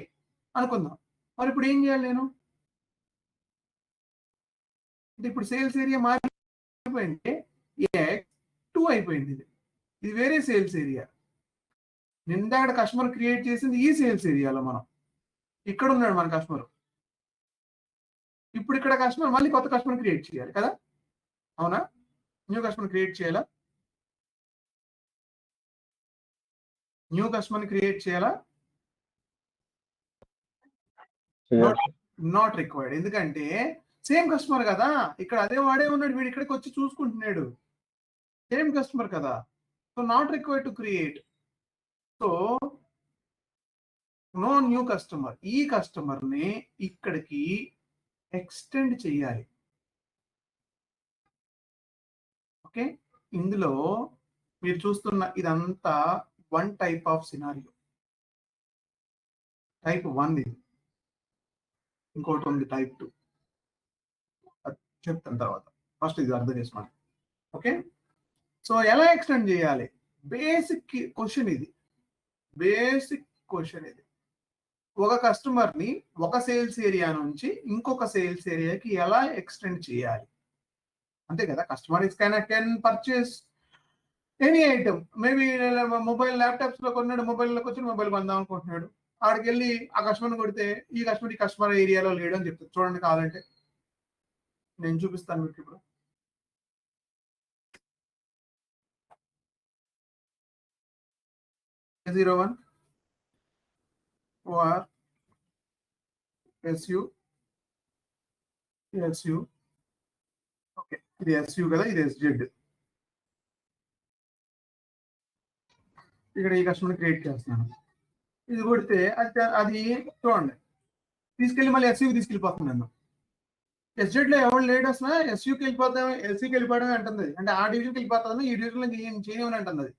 అనుకుందాం. మరి ఇప్పుడు ఏం చేయాలి నేను? ఇప్పుడు సేల్స్ ఏరియా మారిపోయింది, X2 అయిపోయింది. ఇది వేరే సేల్స్ ఏరియా. నిందాక కస్టమర్ క్రియేట్ చేసింది ఈ సేల్స్ ఏరియాలో. మనం ఇక్కడ ఉన్నాడు మన కస్టమర్, ఇప్పుడు ఇక్కడ కస్టమర్ మళ్ళీ కొత్త కస్టమర్ క్రియేట్ చేయాలి కదా, అవునా? న్యూ కస్టమర్ క్రియేట్ చేయాలా? నాట్ రిక్వైర్డ్, ఎందుకంటే సేమ్ కస్టమర్ కదా, ఇక్కడ అదే వాడే ఉన్నాడు, వీడు ఇక్కడికి వచ్చి చూసుకుంటున్నాడు, సేమ్ కస్టమర్ కదా. So not required to create. So no new customer. ఈ కస్టమర్ ని ఇక్కడికి ఎక్స్టెండ్ చేయాలి. ఓకే, ఇందులో మీరు చూస్తున్న ఇదంతా 1 టైప్ ఆఫ్ సినారియో, టైప్ 1 ఇది. ఇంకోటి ఉంది టైప్ 2, చెప్తాను తర్వాత. ఫస్ట్ ఇది అర్థం చేసుకోండి. ఓకే, సో ఎలా ఎక్స్టెండ్ చేయాలి? బేసిక్ క్వశ్చన్ ఇది, ఒక కస్టమర్ ని ఒక సేల్స్ ఏరియా నుంచి ఇంకొక సేల్స్ ఏరియాకి ఎలా ఎక్స్టెండ్ చేయాలి, అంతే కదా. Customer can purchase any item, maybe mobile laptops లో కొన్నాడు, మొబైల్లోకి వచ్చి మొబైల్ కొందాం అనుకుంటున్నాడు, ఆడికి వెళ్ళి ఆ కస్టమర్ కొడితే ఈ కస్టమర్ ఏరియాలో లేడు అని చెప్తారు. చూడండి, కావాలంటే నేను చూపిస్తాను మీకు ఇప్పుడు. A01 OR SU SU. Okay, ఇది SU కదా, ఇది SZ. ఇక్కడ ఈ కస్టమర్ క్రియేట్ చేస్తున్నాను. ఇది కొడితే అది చూడండి తీసుకెళ్ళి మళ్ళీ SU తీసుకెళ్ళిపోతుంది. నన్ను SZ లో ఎవరు లేడు అసలు, SUకి వెళ్ళిపోతాం, SUకి వెళ్ళిపోవడమే అంటుంది. అంటే ఆ డివిజన్కి వెళ్ళిపోతాను, ఈ డివిజన్లో చేయమని అంటుంది. అది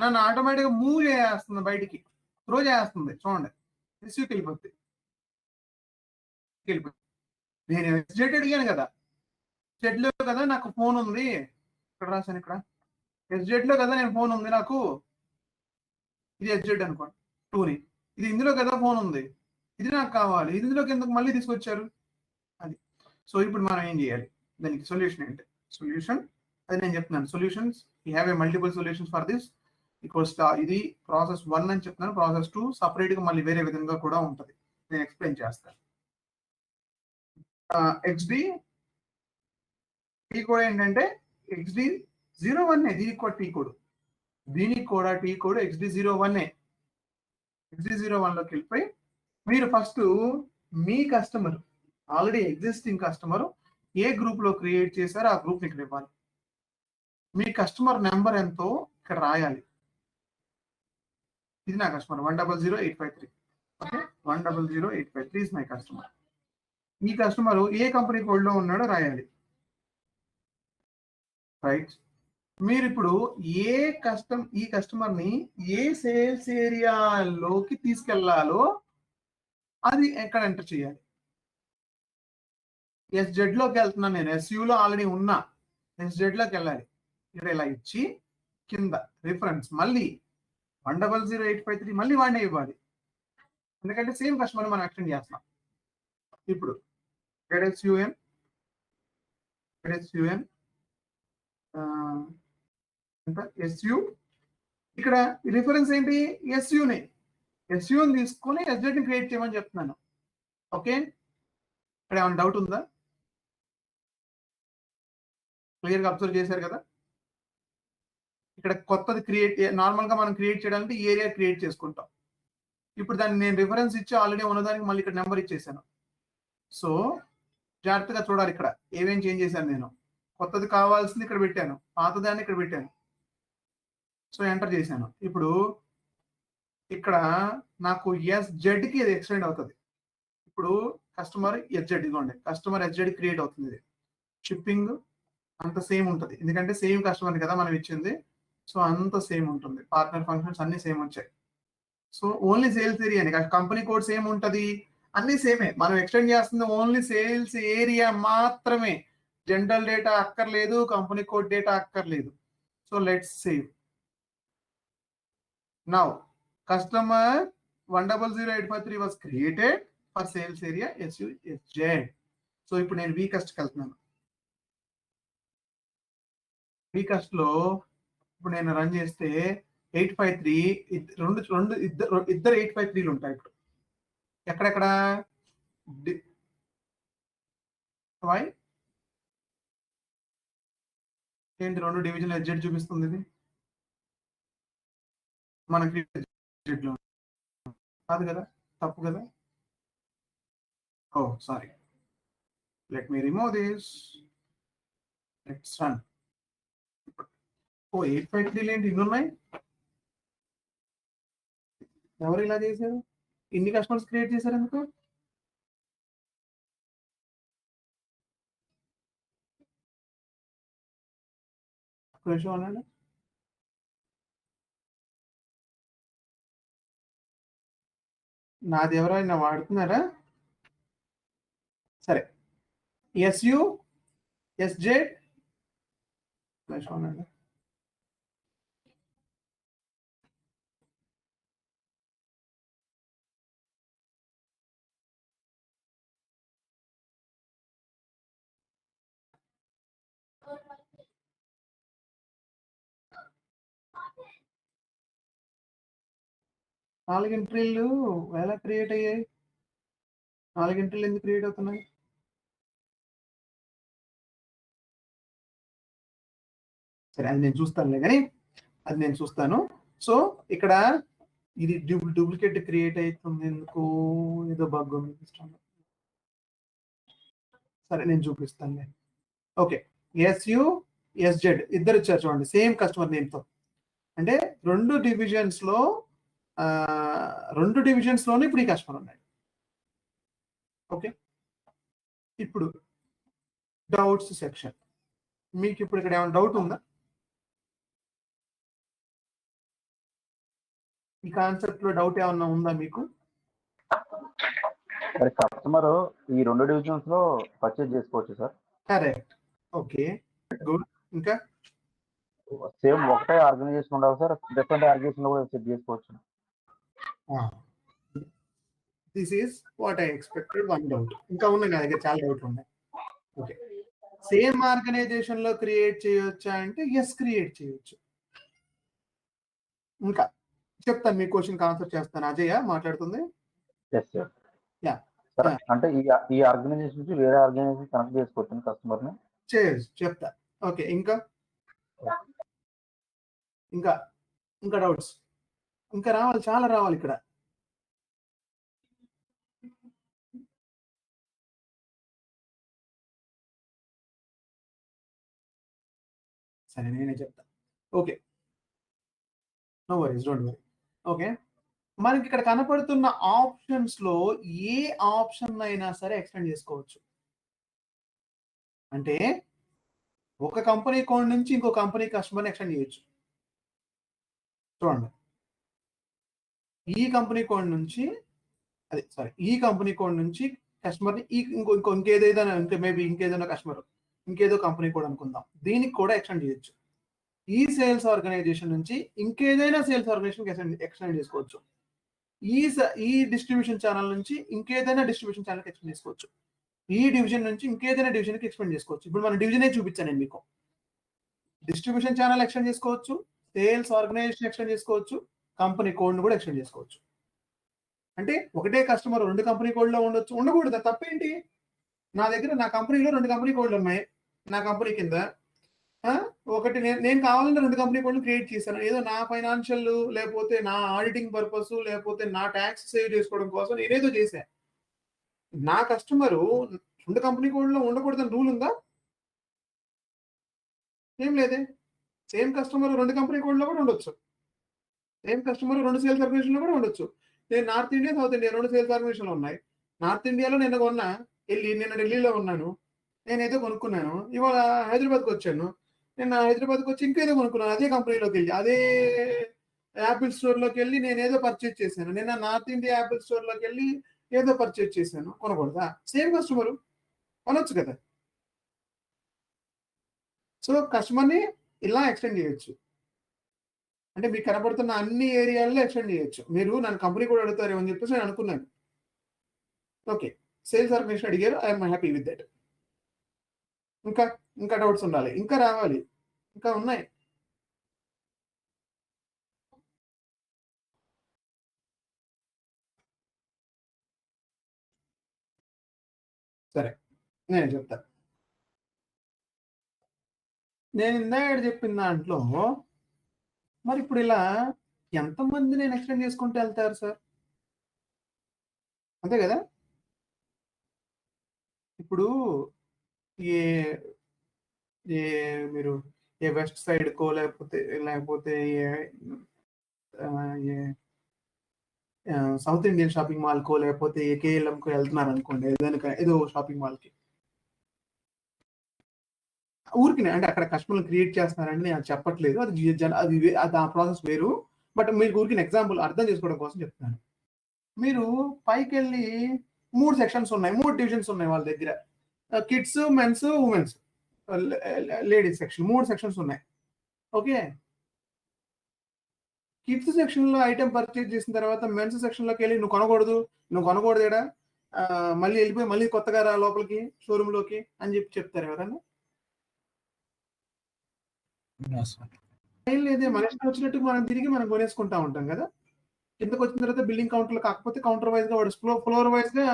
నన్ను ఆటోమేటిక్గా మూవ్ చేస్తుంది, బయటికి త్రో చేస్తుంది. చూడండి SUకి వెళ్ళిపోతుంది. నేను SZ అడిగాను కదా, SZ లో కదా నాకు ఫోన్ ఉంది, ఇక్కడ రాశాను, ఇక్కడ SZ లో కదా నేను ఫోన్ ఉంది నాకు, ఇది SZ అనుకోండి 2ని, ఇది ఇందులో కదా ఫోన్ ఉంది, ఇది నాకు కావాలి, ఇది ఇందులోకి ఎందుకు మళ్ళీ తీసుకొచ్చారు అది. సో ఇప్పుడు మనం ఏం చేయాలి, దానికి సొల్యూషన్ ఏంటి? సొల్యూషన్ అది నేను చెప్తున్నాను. Solutions you have a multiple solutions for this. ఇది ప్రాసెస్ 1 అని చెప్తున్నాను. ప్రాసెస్ 2 సపరేట్ గా మళ్ళీ వేరే విధంగా కూడా ఉంటుంది, నేను ఎక్స్ప్లెయిన్ చేస్తాను. XD టీ కోడ్ ఏంటంటే XD 01, దీనికి కూడా టీ కోడ్, దీనికి కూడా టీ కోడ్ XD01. XD01లోకి వెళ్ళిపోయి మీరు ఫస్ట్ మీ కస్టమర్, ఆల్రెడీ ఎగ్జిస్టింగ్ కస్టమర్ ఏ గ్రూప్ లో క్రియేట్ చేశారో ఆ గ్రూప్ ఇక్కడ ఇవ్వాలి. మీ కస్టమర్ నెంబర్ ఎంతో ఇక్కడ రాయాలి. ఇది నా customer 1000853. Okay, 1000853 is my customer. ఈ కస్టమర్ ఏ కంపెనీ కోడ్ లో ఉన్నాడో రాయాలి. రైట్, మీరు ఇప్పుడు ఈ కస్టమర్ ని ఏ సేల్స్ ఏరియాలోకి తీసుకెళ్లాలో అది ఎక్కడ ఎంటర్ చేయాలి. SZ లోకి వెళ్తున్నాను నేను, SU లో ఆల్రెడీ ఉన్నా, SZ లోకి వెళ్ళాలి. ఇక్కడ ఇలా ఇచ్చి కింద రిఫరెన్స్ మళ్ళీ 1000853 మళ్ళీ వాడినే ఇవ్వాలి, ఎందుకంటే సేమ్ కస్టమర్ మనం ఎక్స్టెండ్ చేస్తాం. ఇప్పుడు SUN SU, ఇక్కడ రిఫరెన్స్ ఏంటి? SUని తీసుకొని SZని క్రియేట్ చేయమని చెప్తున్నాను. ఓకే, ఇక్కడ ఏమైనా డౌట్ ఉందా? క్లియర్గా అబ్జర్వ్ చేశారు కదా. ఇక్కడ కొత్తది క్రియేట్, నార్మల్గా మనం క్రియేట్ చేయడానికి ఏరియా క్రియేట్ చేసుకుంటాం. ఇప్పుడు దాన్ని నేను రిఫరెన్స్ ఇచ్చి ఆల్రెడీ ఉన్నదానికి మళ్ళీ ఇక్కడ నెంబర్ ఇచ్చేసాను. సో జాగ్రత్తగా చూడాలి, ఇక్కడ ఏమేం చేంజ్ చేశాను నేను. కొత్తది కావాల్సింది ఇక్కడ పెట్టాను, పాతదాన్ని ఇక్కడ పెట్టాను. సో ఎంటర్ చేశాను. ఇప్పుడు ఇక్కడ నాకు SZకి ఇది ఎక్స్టెండ్ అవుతుంది. ఇప్పుడు కస్టమర్ SZ, ఇదిగోండి కస్టమర్ SZ క్రియేట్ అవుతుంది. ఇది షిప్పింగ్ అంత సేమ్ ఉంటుంది, ఎందుకంటే సేమ్ కస్టమర్ కదా మనం ఇచ్చింది. సో అంత సేమ్ ఉంటుంది, పార్ట్నర్ ఫంక్షన్స్ అన్ని సేమ్ వచ్చాయి. So only sales area, company code same ఉంటుంది, అన్ని సేమే. మనం ఎక్స్టెండ్ చేస్తుంది ఓన్లీ సేల్స్ ఏరియా మాత్రమే, జనరల్ డేటా అక్కర్లేదు, కంపెనీ కోడ్ డేటా అక్కర్లేదు. So let's save. Now customer 1000853 was created for sales area SU SZ. So ఇప్పుడు నేను వీకస్ట్కి వెళ్తున్నాను. వీకస్ట్ లో ఇప్పుడు నేను రన్ చేస్తే 853 ఇద్దరు 853లు ఉంటాయి. ఇప్పుడు ఎక్కడెక్కడ వై ఏంటి 2 డివిజన్ SZ చూపిస్తుంది, ఇది మనకి లో కాదు కదా, తప్పు కదా. Oh sorry, let me remove this, let's run. Oh 853 ఏంటి ఇన్ని ఉన్నాయి? ఎవరు ఇలా చేశారు? ఇన్ని కస్టమర్స్ క్రియేట్ చేశారు ఎందుకు? కొంచెం అన్నాడు. నాది ఎవరైనా వాడుతున్నారా? సరే, SU SZ అన్నాడు. నాలుగు ఎంట్రీలు ఎలా క్రియేట్ అయ్యాయి? 4 ఎంట్రీలు ఎందుకు క్రియేట్ అవుతున్నాయి? సరే, అది నేను చూస్తానులే. కానీ అది నేను చూస్తాను. సో ఇక్కడ ఇది డూప్లికేట్ క్రియేట్ అవుతుంది ఎందుకు, ఏదో బగ్ ఉంది. సరే నేను చూపిస్తాను. ఓకే, SU SZ ఇద్దరు ఇచ్చారు చూడండి, సేమ్ కస్టమర్ నేమ్తో. అంటే రెండు డివిజన్స్ లోనే ఇప్పుడు ఈ కస్టమర్ ఉన్నాడు. ఓకే, ఇప్పుడు డౌట్స్ సెక్షన్. మీకు ఇప్పుడు ఇక్కడ ఏమైనా డౌట్ ఉందా? ఈ కాన్సెప్ట్ లో డౌట్ ఏమన్నా ఉందా మీకు? మరి కస్టమర్ ఈ 2 డివిజన్స్ లో పర్చేజ్ చేసుకోవచ్చు సార్? కరెక్ట్. Okay, good. ఇంకా సేమ్ ఒకటే ఆర్గనైజేషన్ ఉండాలి సార్, డిఫరెంట్ ఆర్గనైజేషన్ లో కూడా సెట్ చేసుకోవచ్చు? This is what I expected. 1 doubt. ఇంకా ఉన్నాయి నా దగ్గర, చాలా డౌట్లు ఉన్నాయి. ఓకే, సేమ్ ఆర్గనైజేషన్ లో క్రియేట్ చేయొచ్చా అంటే ఎస్, క్రియేట్ చేయొచ్చు. ఇంకా చెప్తాను, మీ క్వశ్చన్ ఆన్సర్ చేస్తాను. అజయ్ మాట్లాడుతుంది. Yes sir. Yeah. సార్ అంటే ఈ ఆర్గనైజేషన్ నుంచి వేరే ఆర్గనైజేషన్ కనెక్ట్ చేసుకోవచ్చు కస్టమర్ ని? చేయొచ్చు, చెప్తా. ఓకే, ఇంకా ఇంకా ఇంకా డౌట్స్ ఇంకా రావాలి, చాలా రావాలి ఇక్కడ. సరే నేనే చెప్తా. Okay, no worries, don't worry. Okay, మనకి ఇక్కడ కనపడుతున్న ఆప్షన్స్ లో ఏ ఆప్షన్ అయినా సరే ఎక్స్టెండ్ చేసుకోవచ్చు. అంటే ఒక కంపెనీ కోడ్ నుంచి ఇంకో కంపెనీ కస్టమర్ని ఎక్స్టెండ్ చేయొచ్చు. చూడండి, ఈ కంపెనీ కోడ్ నుంచి కస్టమర్ని ఇంకేదైనా మేబీ ఇంకేదైనా కస్టమర్ ఇంకేదో కంపెనీ కోడ్ అనుకుందాం, దీనికి కూడా ఎక్స్టెండ్ చేయొచ్చు. ఈ సేల్స్ ఆర్గనైజేషన్ నుంచి ఇంకేదైనా సేల్స్ ఆర్గనైజేషన్ ఎక్స్టెండ్ చేసుకోవచ్చు. ఈ డిస్ట్రిబ్యూషన్ ఛానల్ నుంచి ఇంకేదైనా డిస్ట్రిబ్యూషన్ ఛానల్కి ఎక్స్టెండ్ చేసుకోవచ్చు. ఈ డివిజన్ నుంచి ఇంకేదైనా డివిజన్కి ఎక్స్టెండ్ చేసుకోవచ్చు. ఇప్పుడు మన డివిజనే చూపించాను నేను మీకు. డిస్ట్రిబ్యూషన్ ఛానల్ ఎక్స్టెండ్ చేసుకోవచ్చు, సేల్స్ ఆర్గనైజేషన్ ఎక్స్టెండ్ చేసుకోవచ్చు, కంపెనీ కోడ్ను కూడా ఎక్స్టెండ్ చేసుకోవచ్చు. అంటే ఒకటే కస్టమర్ 2 కంపెనీ కోడ్లో ఉండొచ్చు, ఉండకూడదు, తప్పేంటి? నా దగ్గర నా కంపెనీలో 2 కంపెనీ కోడ్లు ఉన్నాయి. నా కంపెనీ కింద ఒకటి నేను కావాలంటే 2 కంపెనీ కోడ్లు క్రియేట్ చేశాను. ఏదో నా ఫైనాన్షియల్ లేకపోతే నా ఆడిటింగ్ పర్పస్ లేకపోతే నా ట్యాక్స్ సేవ్ చేసుకోవడం కోసం నేనేదో చేశాను. నా కస్టమరు 2 కంపెనీ కోడ్లో ఉండకూడదని రూల్ ఉందా? ఏం లేదే. సేమ్ కస్టమర్ 2 కంపెనీ కోడ్లో కూడా ఉండొచ్చు. సేమ్ కస్టమర్ 2 సేల్స్ ఆర్గనైజేషన్లో కూడా ఉండొచ్చు. నేను north India, south India 2 sales ఆర్గనైజేషన్లు ఉన్నాయి. నార్త్ ఇండియాలో నిన్న కొన్నా, నిన్న ఢిల్లీలో ఉన్నాను, నేనేదో కొనుక్కున్నాను. ఇవాళ హైదరాబాద్కి వచ్చాను. నిన్న హైదరాబాద్కి వచ్చి ఇంకేదో కొనుక్కున్నాను. అదే కంపెనీలోకి వెళ్ళి, అదే యాపిల్ స్టోర్లోకి వెళ్ళి నేనేదో పర్చేజ్ చేశాను. నిన్న నార్త్ ఇండియా యాపిల్ స్టోర్లోకి వెళ్ళి ఏదో పర్చేజ్ చేశాను. కొనకూడదా? సేమ్ కస్టమరు కొనొచ్చు కదా. సో కస్టమర్ని ఇలా ఎక్స్టెండ్ చేయొచ్చు. అంటే మీకు కనబడుతున్న అన్ని ఏరియాల్లో ఎక్స్టెండ్ చేయొచ్చు. మీరు నన్ను కంపెనీ కూడా అడుగుతారేమో అని చెప్పేసి నేను అనుకున్నాను. ఓకే, సేల్స్ ఆర్గనైజేషన్ అడిగారు, ఐఎమ్ హ్యాపీ విత్ దట్. ఇంకా డౌట్స్ ఉండాలి, ఇంకా రావాలి, ఇంకా ఉన్నాయి. సరే నేను చెప్తా. నేను ఇందాక చెప్పిన దాంట్లో మరి ఇప్పుడు ఇలా ఎంతమంది నేను ఎక్స్టెండ్ చేసుకుంటూ వెళ్తారు సార్? అంతే కదా. ఇప్పుడు మీరు ఏ వెస్ట్ సైడ్కో లేకపోతే సౌత్ ఇండియన్ షాపింగ్ మాల్కో లేకపోతే కేఎల్ఎంకో వెళ్తున్నారు అనుకోండి, ఏదో షాపింగ్ మాల్కి, ఊరికి అంటే అక్కడ కస్టమర్లు క్రియేట్ చేస్తున్నారని నేను చెప్పట్లేదు, అది ఆ ప్రాసెస్ వేరు. బట్ మీరు ఊరికి ఎగ్జాంపుల్ అర్థం చేసుకోవడం కోసం చెప్తున్నాను. మీరు పైకి వెళ్ళి 3 సెక్షన్స్ ఉన్నాయి, 3 డివిజన్స్ ఉన్నాయి వాళ్ళ దగ్గర. Kids, men's, women's, ladies section, 3 sections ఉన్నాయి. ఓకే, కిడ్స్ సెక్షన్ లో ఐటమ్ పర్చేజ్ చేసిన తర్వాత మెన్స్ సెక్షన్ లోకి వెళ్ళి నువ్వు కొనకూడదు ఇక్కడ, మళ్ళీ వెళ్ళిపోయి మళ్ళీ కొత్తగా రా లోపలికి షోరూమ్ లోకి అని చెప్తారు ఎవరన్నా? లేదే, మనిషికి వచ్చినట్టు మనం తిరిగి మనం కొనేసుకుంటా ఉంటాం కదా. కిందకు వచ్చిన తర్వాత బిల్డింగ్ కౌంటర్ కాకపోతే కౌంటర్ వైజ్ గా వాడు ఫ్లోర్ వైజ్ గా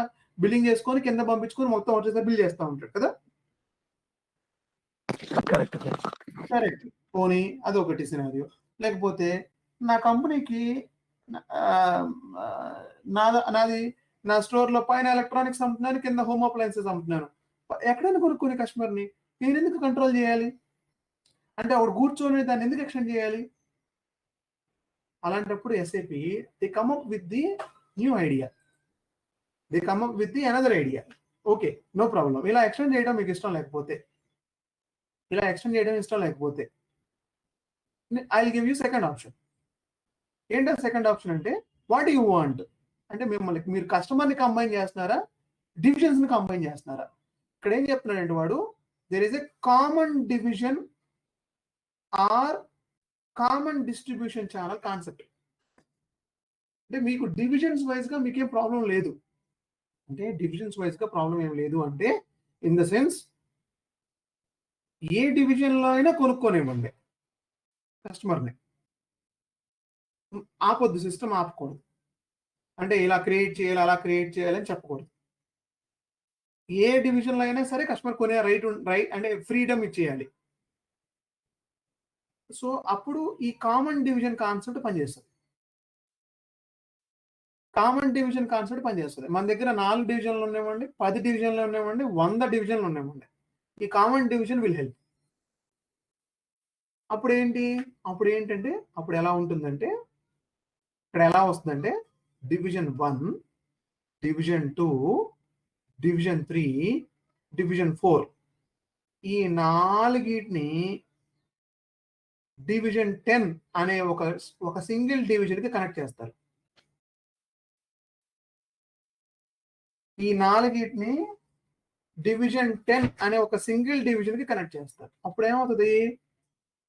బిల్డింగ్ చేసుకొని కింద పంపించుకొని మొత్తం వచ్చేసరికి బిల్ చేస్తూ ఉంటాడు కదా. కరెక్ట్. పోనీ అదొకటి సినారియో. లేకపోతే నా కంపెనీకి నాది నా స్టోర్లో పైన ఎలక్ట్రానిక్స్ అమ్ముతున్నాను, కింద హోమ్ అప్లయన్సెస్ అమ్ముతున్నాను. ఎక్కడైనా కొనుక్కునే కస్టమర్ని నేను ఎందుకు కంట్రోల్ చేయాలి? అంటే ఆవిడ కూర్చొని దాన్ని ఎందుకు ఎక్స్టెండ్ చేయాలి? అలాంటప్పుడు SAP they come up with the new idea, they come up with the another idea. Okay, no problem. ఇలా ఎక్స్టెండ్ చేయడం మీకు ఇష్టం లేకపోతే, I will give you second option. ఏంటో సెకండ్ ఆప్షన్ అంటే వాట్ యూ వాంట్ అంటే మీరు కస్టమర్ని కంబైన్ చేస్తున్నారా, డివిజన్స్ని కంబైన్ చేస్తున్నారా? ఇక్కడ ఏం చెప్తున్నాడంటే వాడు, there is a common division or common distribution channel concept. అంటే మీకు డివిజన్స్ వైజ్గా మీకేం ప్రాబ్లం లేదు అంటే, డివిజన్స్ వైజ్గా ప్రాబ్లం ఏం లేదు అంటే, ఇన్ ద సెన్స్ ఏ డివిజన్లో అయినా కొనుక్కోనివ్వండి కస్టమర్ని, ఆపొద్దు, సిస్టమ్ ఆపకూడదు. అంటే ఇలా క్రియేట్ చేయాలి, అలా క్రియేట్ చేయాలని చెప్పకూడదు. ఏ డివిజన్లో అయినా సరే కస్టమర్ కొనే రైట్ అంటే ఫ్రీడమ్ ఇచ్చేయాలి. సో అప్పుడు ఈ కామన్ డివిజన్ కాన్సెప్ట్ పనిచేస్తుంది. మన దగ్గర 4 డివిజన్లు ఉన్నామండి, 10 డివిజన్లు ఉన్నామండి, 100 డివిజన్లు ఉన్నామండి. ఈ కామన్ డివిజన్ విల్ హెల్ప్. అప్పుడు ఏంటంటే అప్పుడు ఎలా ఉంటుందంటే, ఇక్కడ ఎలా వస్తుందంటే డివిజన్ 1, డివిజన్ 2, డివిజన్ 3, డివిజన్ 4 ఈ 4ని డివిజన్ 10 అనే ఒక సింగిల్ డివిజన్కి కనెక్ట్ చేస్తారు. ఈ 4ని డివిజన్ 10 అనే ఒక సింగిల్ డివిజన్కి కనెక్ట్ చేస్తారు. అప్పుడు ఏమవుతుంది,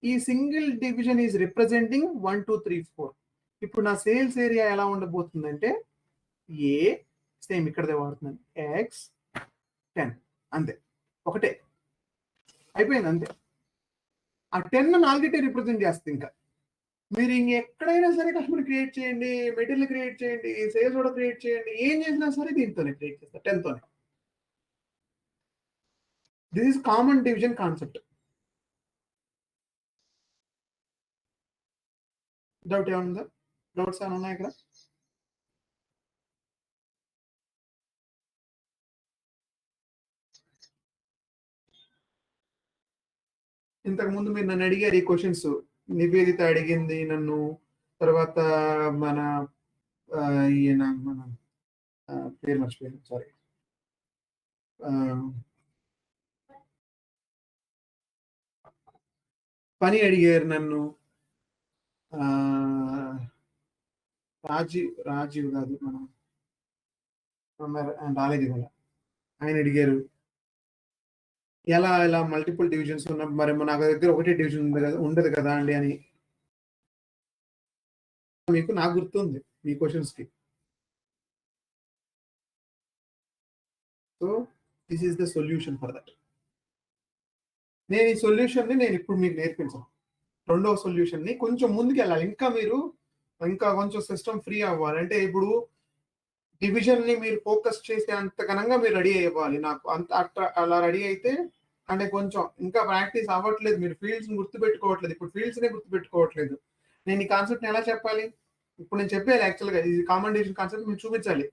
ఈ సింగిల్ డివిజన్ ఈజ్ రిప్రజెంటింగ్ 1, 2, 3, 4. ఇప్పుడు నా సేల్స్ ఏరియా ఎలా ఉండబోతుందంటే, ఏ సేమ్ ఇక్కడదే వాడుతున్నాను, X10 అంతే, ఒకటే అయిపోయింది అంతే. ఆ 10 4టే రిప్రజెంట్ చేస్తుంది. ఇంకా మీరు ఇంకెక్కడైనా సరే కస్టమర్ క్రియేట్ చేయండి, మెటీరియల్ క్రియేట్ చేయండి, సేల్స్ కూడా క్రియేట్ చేయండి, ఏం చేసినా సరే దీంతోనే క్రియేట్ చేస్తారు, 10తోనే. This is common division concept. Doubt ఏమన్నా? డౌట్స్ ఏమైనా ఉన్నాయి ఇక్కడ? ఇంతకు ముందు మీరు నన్ను అడిగారు ఈ క్వశ్చన్స్, నివేదిత అడిగింది నన్ను, తర్వాత మన పేరు మర్చిపోయాను, సారీ, పని అడిగారు నన్ను, రాజీవ్ కాదు, రాలేదు కదా, ఆయన అడిగారు ఎలా మల్టిపుల్ డివిజన్స్ ఉన్న, మరి నా దగ్గర ఒకటే డివిజన్ ఉండదు కదా అండి అని. నాకు గుర్తుంది మీ క్వశ్చన్స్కి. So this is the solution for that. నేను ఈ సొల్యూషన్ని ఇప్పుడు మీకు నేర్పించాను. రెండవ సొల్యూషన్ని కొంచెం ముందుకు వెళ్ళాలి, ఇంకా కొంచెం సిస్టమ్ ఫ్రీ అవ్వాలంటే, ఇప్పుడు డివిజన్ని మీరు ఫోకస్ చేసే అంత ఘనంగా మీరు రెడీ అవ్వాలి. నాకు అలా రెడీ అయితే, అంటే కొంచెం ఇంకా ప్రాక్టీస్ అవ్వట్లేదు, మీరు ఫీల్డ్స్ని గుర్తుపెట్టుకోవట్లేదు. ఇప్పుడు ఫీల్డ్స్నే గుర్తుపెట్టుకోవట్లేదు. నేను ఈ కాన్సెప్ట్ని ఎలా చెప్పాలి? ఇప్పుడు నేను చెప్పేది యాక్చువల్గా ఇది కామన్ డివిజన్ కాన్సెప్ట్ మీరు చూపించాలి.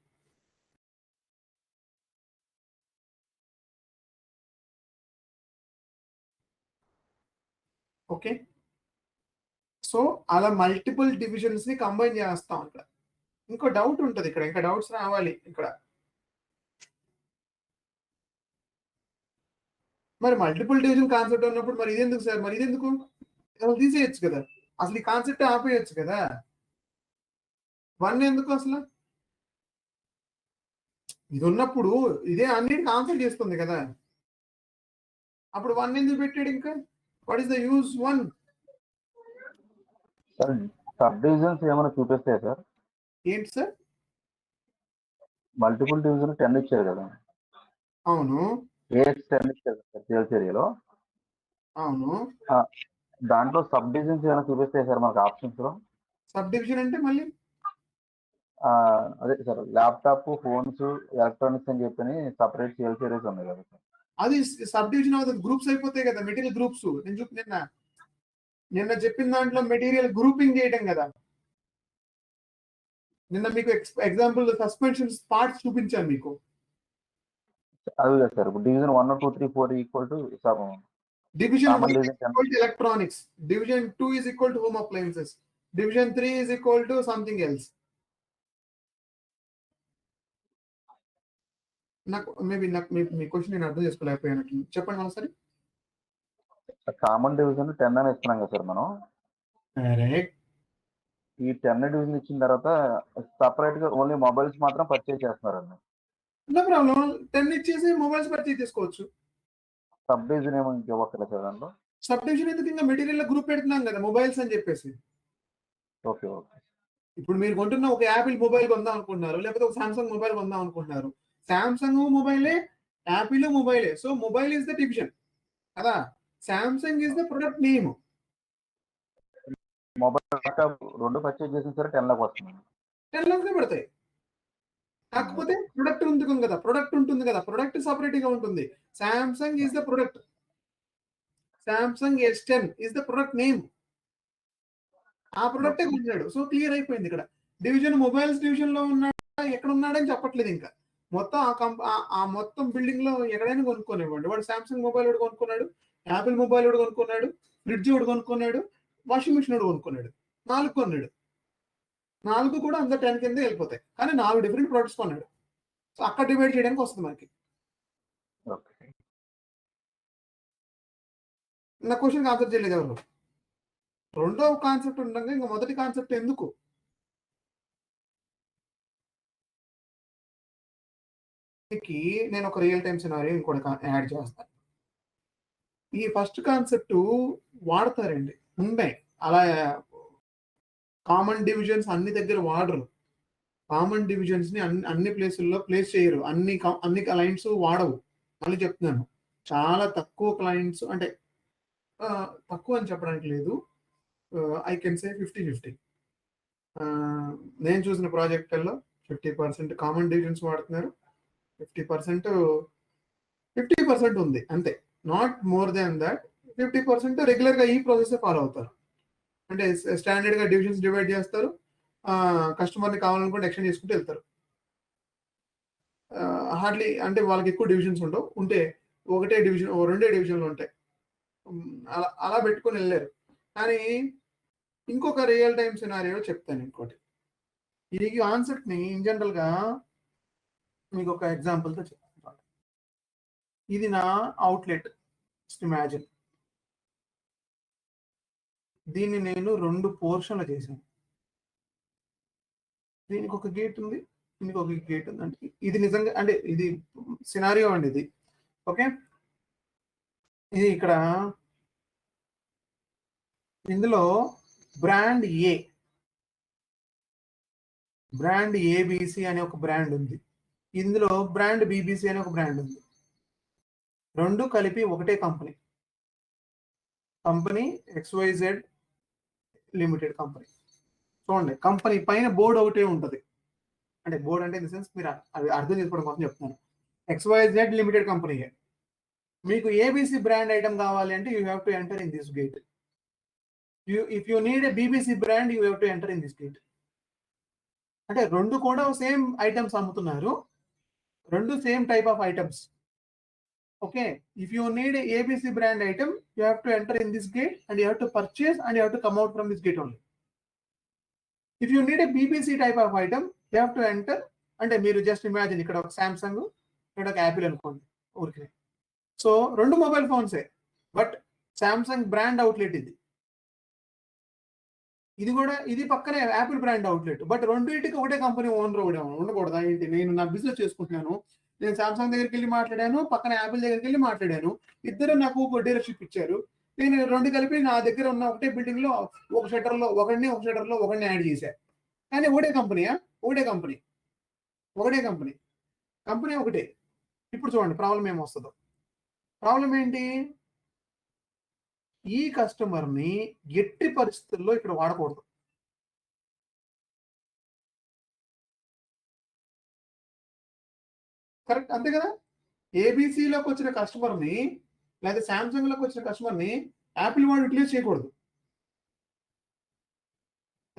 ఓకే, సో అలా మల్టిపుల్ డివిజన్స్ని కంబైన్ చేస్తాం. ఇక్కడ ఇంకో డౌట్ ఉంటుంది, ఇంకా డౌట్స్ రావాలి ఇక్కడ. మరి మల్టిపుల్ డివిజన్ కాన్సెప్ట్ ఉన్నప్పుడు మరి ఇదెందుకు సార్, మరి ఇదెందుకు తీసేయచ్చు కదా, అసలు ఈ కాన్సెప్ట్ ఆపేయచ్చు కదా. 1 ఎందుకు అసలు? ఇది ఉన్నప్పుడు ఇదే అన్నిటికీ ఆన్సర్ చేస్తుంది కదా, అప్పుడు 1 ఎందుకు పెట్టాడు? ఇంకా what is the use 1? Sir sub divisions ఏమైనా చూపిస్తాయి సార్? ఏంటి సార్? మల్టిపుల్ డివిజన్ 10 ఇచ్చారు కదా. అవును, AX10 ఇచ్చారు సార్ సేల్స్ ఏరియాలో. అవును, దాంట్లో సబ్ డివిజన్స్ ఏమైనా చూపిస్తాయి సార్ మనకు ఆప్షన్స్ లో? సబ్ డివిజన్ అంటే మళ్ళీ అదే సార్, ల్యాప్టాప్, ఫోన్స్, ఎలక్ట్రానిక్స్ అని చెప్పని సపరేట్ సేల్స్ ఏరియాస్ ఉన్నాయి కదా సార్. అది సబ్ డివిజన్ అవుతుంది, గ్రూప్స్ అయిపోతాయి కదా, మెటీరియల్ గ్రూప్స్. నేను నిన్న చెప్పిన దాంట్లో మెటీరియల్ గ్రూపింగ్ చేయడం కదా. నిన్న మీకు ఎగ్జాంపుల్ సస్పెన్షన్ పార్ట్స్ చూపించాను మీకు. అది కదా సార్, ఇప్పుడు division 1, 2, 3, 4 equal to Division Common 1 is division. equal to electronics. Division 2 is equal to home appliances. Division 3 is equal to something else. Me question నేను అర్థం చేసుకోలేకపోయాను. చెప్పండి ఒకసారి. కామన్ డివిజన్ 10 అని ఇస్తున్నాం కదా సార్ మనం. కరెక్ట్. ఈ 10 డివిజన్ ఇచ్చిన తర్వాత సపరేట్ గా ఓన్లీ మొబైల్స్ మాత్రం పర్చేజ్ చేస్తున్నారండి. No problem. 10 ఇచ్చేసి మొబైల్స్ పర్చేజ్ చేసుకోవచ్చు. సబ్ డివిజన్ ఏమో ఇంకొకలేదు సార్ దాంట్లో. సబ్ డివిజన్ ఎందుకు, ఇంకా మెటీరియల్ గ్రూప్ పెడుతున్నాం కదా మొబైల్స్ అని చెప్పేసి. Okay okay. ఇప్పుడు మీరు కొంటున్న ఒక యాపిల్ మొబైల్ కొందాం అనుకుంటున్నారు, లేకపోతే ఒక సామ్సంగ్ మొబైల్ కొందాం అనుకుంటున్నారు. సామ్సంగ్ మొబైలే, యాపిల్ మొబైలే. So mobile is the division కదా. Samsung is the product name. Mobile రెండు పర్చేజ్ చేసిన సరే 10 లాక్ వస్తుంది. 10 లాక్స్ పడతాయి. కాకపోతే ప్రొడక్ట్ ఉంటుంది కదా, ప్రొడక్ట్ సపరేట్ గా ఉంటుంది. Samsung is the product. Samsung S10 is the product name. ఆ ప్రొడక్టే కొన్నాడు. సో క్లియర్ అయిపోయింది. ఇక్కడ డివిజన్ మొబైల్స్ డివిజన్ లో ఉన్నాడా, ఎక్కడ ఉన్నాడని చెప్పట్లేదు. ఇంకా మొత్తం ఆ మొత్తం బిల్డింగ్ లో ఎక్కడైనా కొనుక్కోనివ్వండి. వాడు సామ్సంగ్ మొబైల్ వాడు కొనుక్కున్నాడు, యాపిల్ మొబైల్ వాడు కొనుక్కున్నాడు, ఫ్రిడ్జ్ వాడు కొనుక్కున్నాడు, వాషింగ్ మిషన్ వాడు కొనుక్కున్నాడు. 4 కొన్నాడు. 4 కూడా అంత 10 కింద వెళ్ళిపోతాయి. కానీ 4 డిఫరెంట్ ప్రొడక్ట్స్ కొన్నాడు. సో అక్కడ డివైడ్ చేయడానికి వస్తుంది మనకి. నా క్వశ్చన్ ఆన్సర్ చేయలేదు ఎవరు. రెండో కాన్సెప్ట్ ఉండగా ఇంకా మొదటి కాన్సెప్ట్ ఎందుకు? నేను ఒక రియల్ టైమ్ సినారియో ఇంకోటి యాడ్ చేస్తాను. ఈ ఫస్ట్ కాన్సెప్ట్ వాడతారండి, ఉన్నాయి. అలా కామన్ డివిజన్స్ అన్ని దగ్గర వాడరు. కామన్ డివిజన్స్ ని అన్ని ప్లేసుల్లో ప్లేస్ చేయరు. అన్ని క్లయింట్స్ వాడవు. మళ్ళీ చెప్తున్నాను, చాలా తక్కువ క్లయింట్స్, అంటే తక్కువ అని చెప్పడానికి లేదు, ఐ కెన్ సే 50-50. నేను చూసిన ప్రాజెక్టుల్లో 50% కామన్ డివిజన్స్ వాడుతున్నారు, 50% ఉంది అంతే. Not more than that. 50% regular గా ఈ ప్రాసెస్ ఫాలో అవుతారు. అంటే స్టాండర్డ్ గా డివిజన్స్ డివైడ్ చేస్తారు, కస్టమర్ని కావాలనుకుంటే ఎక్స్టెండ్ చేసుకుంటూ వెళ్తారు. హార్డ్లీ అంటే వాళ్ళకి ఎక్కువ డివిజన్స్ ఉండవు, ఉంటే ఒకటే డివిజన్, రెండే డివిజన్లు ఉంటాయి. అలా పెట్టుకొని వెళ్ళారు. కానీ ఇంకొక రియల్ టైమ్ సినారియో చెప్తాను. ఇంకోటి, ఈ కాన్సెప్ట్ ని ఇన్ జనరల్ గా మీకు ఒక ఎగ్జాంపుల్తో చెప్తాను. ఇది నా అవుట్లెట్. ఇమాజిన్ దీన్ని నేను 2 పోర్షన్లు చేశాను. దీనికి ఒక గేట్ ఉంది, దీనికి ఒక గేట్ ఉంది. అంటే ఇది నిజంగా, అంటే ఇది సినారియో అండి ఇది. ఓకే, ఇది ఇక్కడ ఇందులో బ్రాండ్ ఏబిసి అనే ఒక బ్రాండ్ ఉంది. ఇందులో బ్రాండ్ బీబీసీ అనే ఒక బ్రాండ్ ఉంది. రెండు కలిపి ఒకటే కంపెనీ XYZ లిమిటెడ్ కంపెనీ. చూడండి, కంపెనీ పైన బోర్డు ఒకటే ఉంటుంది. అంటే బోర్డు అంటే ఇన్ ద సెన్స్ మీరు అవి అర్థం చేసుకోవడం కోసం చెప్తున్నాను. XYZ limited company. మీకు ఏబిసి బ్రాండ్ ఐటమ్ కావాలి అంటే you have to enter in this gate. If you need a BBC brand you have to enter in this gate. అంటే రెండు కూడా సేమ్ ఐటమ్స్ అమ్ముతున్నారు, రెండు same type of items. Okay, if you need a ABC brand item, you have to enter in this gate and you have to purchase and you have to come out from this gate only. If you need a BBC type of item, you have to enter. And మీరు just imagine ఇక్కడ ఒక Samsung, ఇక్కడ ఒక Apple అనుకోండి ఊరికి. So రెండు mobile ఫోన్సే, but Samsung brand outlet ఇది కూడా, ఇది పక్కనే యాపిల్ బ్రాండ్ అవుట్లెట్. బట్ రెండింటికి ఒకటే కంపెనీ ఓనర్ కూడా ఉండకూడదా ఏంటి? నేను నా బిజినెస్ చేసుకుంటున్నాను, నేను సామ్సంగ్ దగ్గరికి వెళ్ళి మాట్లాడాను, పక్కన యాపిల్ దగ్గరికి వెళ్ళి మాట్లాడాను, ఇద్దరు నాకు డీలర్షిప్ ఇచ్చారు. నేను రెండు కలిపి నా దగ్గర ఉన్న ఒకటే బిల్డింగ్ లో ఒక షట్టర్లో ఒకరిని యాడ్ చేశాను. కానీ ఒకటే కంపెనీయా? ఒకటే కంపెనీ ఒకటే. ఇప్పుడు చూడండి ప్రాబ్లం ఏమొస్తుందో. ప్రాబ్లం ఏంటి? ఈ కస్టమర్ని ఎట్టి పరిస్థితుల్లో ఇక్కడ వాడకూడదు. కరెక్ట్, అంతే కదా? ఏబిసిలోకి వచ్చిన కస్టమర్ని లేదా సామ్సంగ్ లోకి వచ్చిన కస్టమర్ని యాపిల్ వాడు యూటిలైజ్ చేయకూడదు.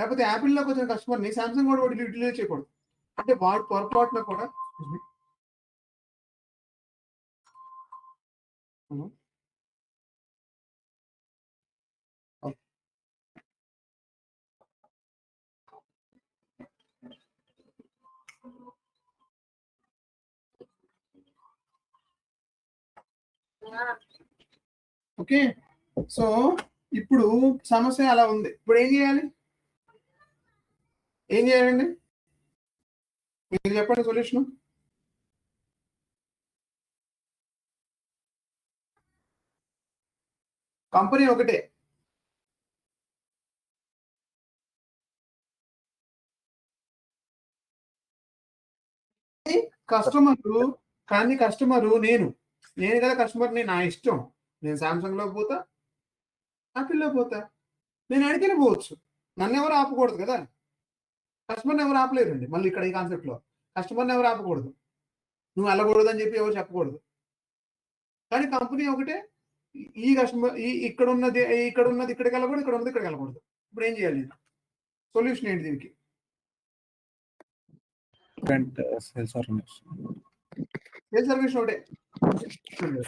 లేకపోతే యాపిల్లోకి వచ్చిన కస్టమర్ని సామ్సంగ్ కూడా యూటిలైజ్ చేయకూడదు. అంటే వాడు పొరపాటున కూడా ఓకే. సో ఇప్పుడు సమస్య అలా ఉంది. ఇప్పుడు ఏం చేయాలి? ఏం చేయాలండి? మీరు చెప్పండి సొల్యూషన్. కంపెనీ ఒకటే, కస్టమర్ కానీ కస్టమరు నేను కదా కస్టమర్ని. నా ఇష్టం. నేను సామ్సంగ్లోకి పోతా, యాపిల్లో పోతా. నేను అడిగిన పోవచ్చు. నన్ను ఎవరు ఆపకూడదు కదా. కస్టమర్ని ఎవరు ఆపలేరండి. మళ్ళీ ఇక్కడ ఈ కాన్సెప్ట్లో కస్టమర్ని ఎవరు ఆపకూడదు. నువ్వు వెళ్ళకూడదు అని చెప్పి ఎవరు చెప్పకూడదు. కానీ కంపెనీ ఒకటే. ఈ కస్టమర్ ఇక్కడ ఉన్నది ఇక్కడికి వెళ్ళకూడదు, ఇక్కడ ఉన్నది ఇక్కడికి వెళ్ళకూడదు. ఇప్పుడు ఏం చేయాలి? సొల్యూషన్ ఏంటి దీనికి? Sales organisation. సేల్స్ సర్వీస్ ఒకటే.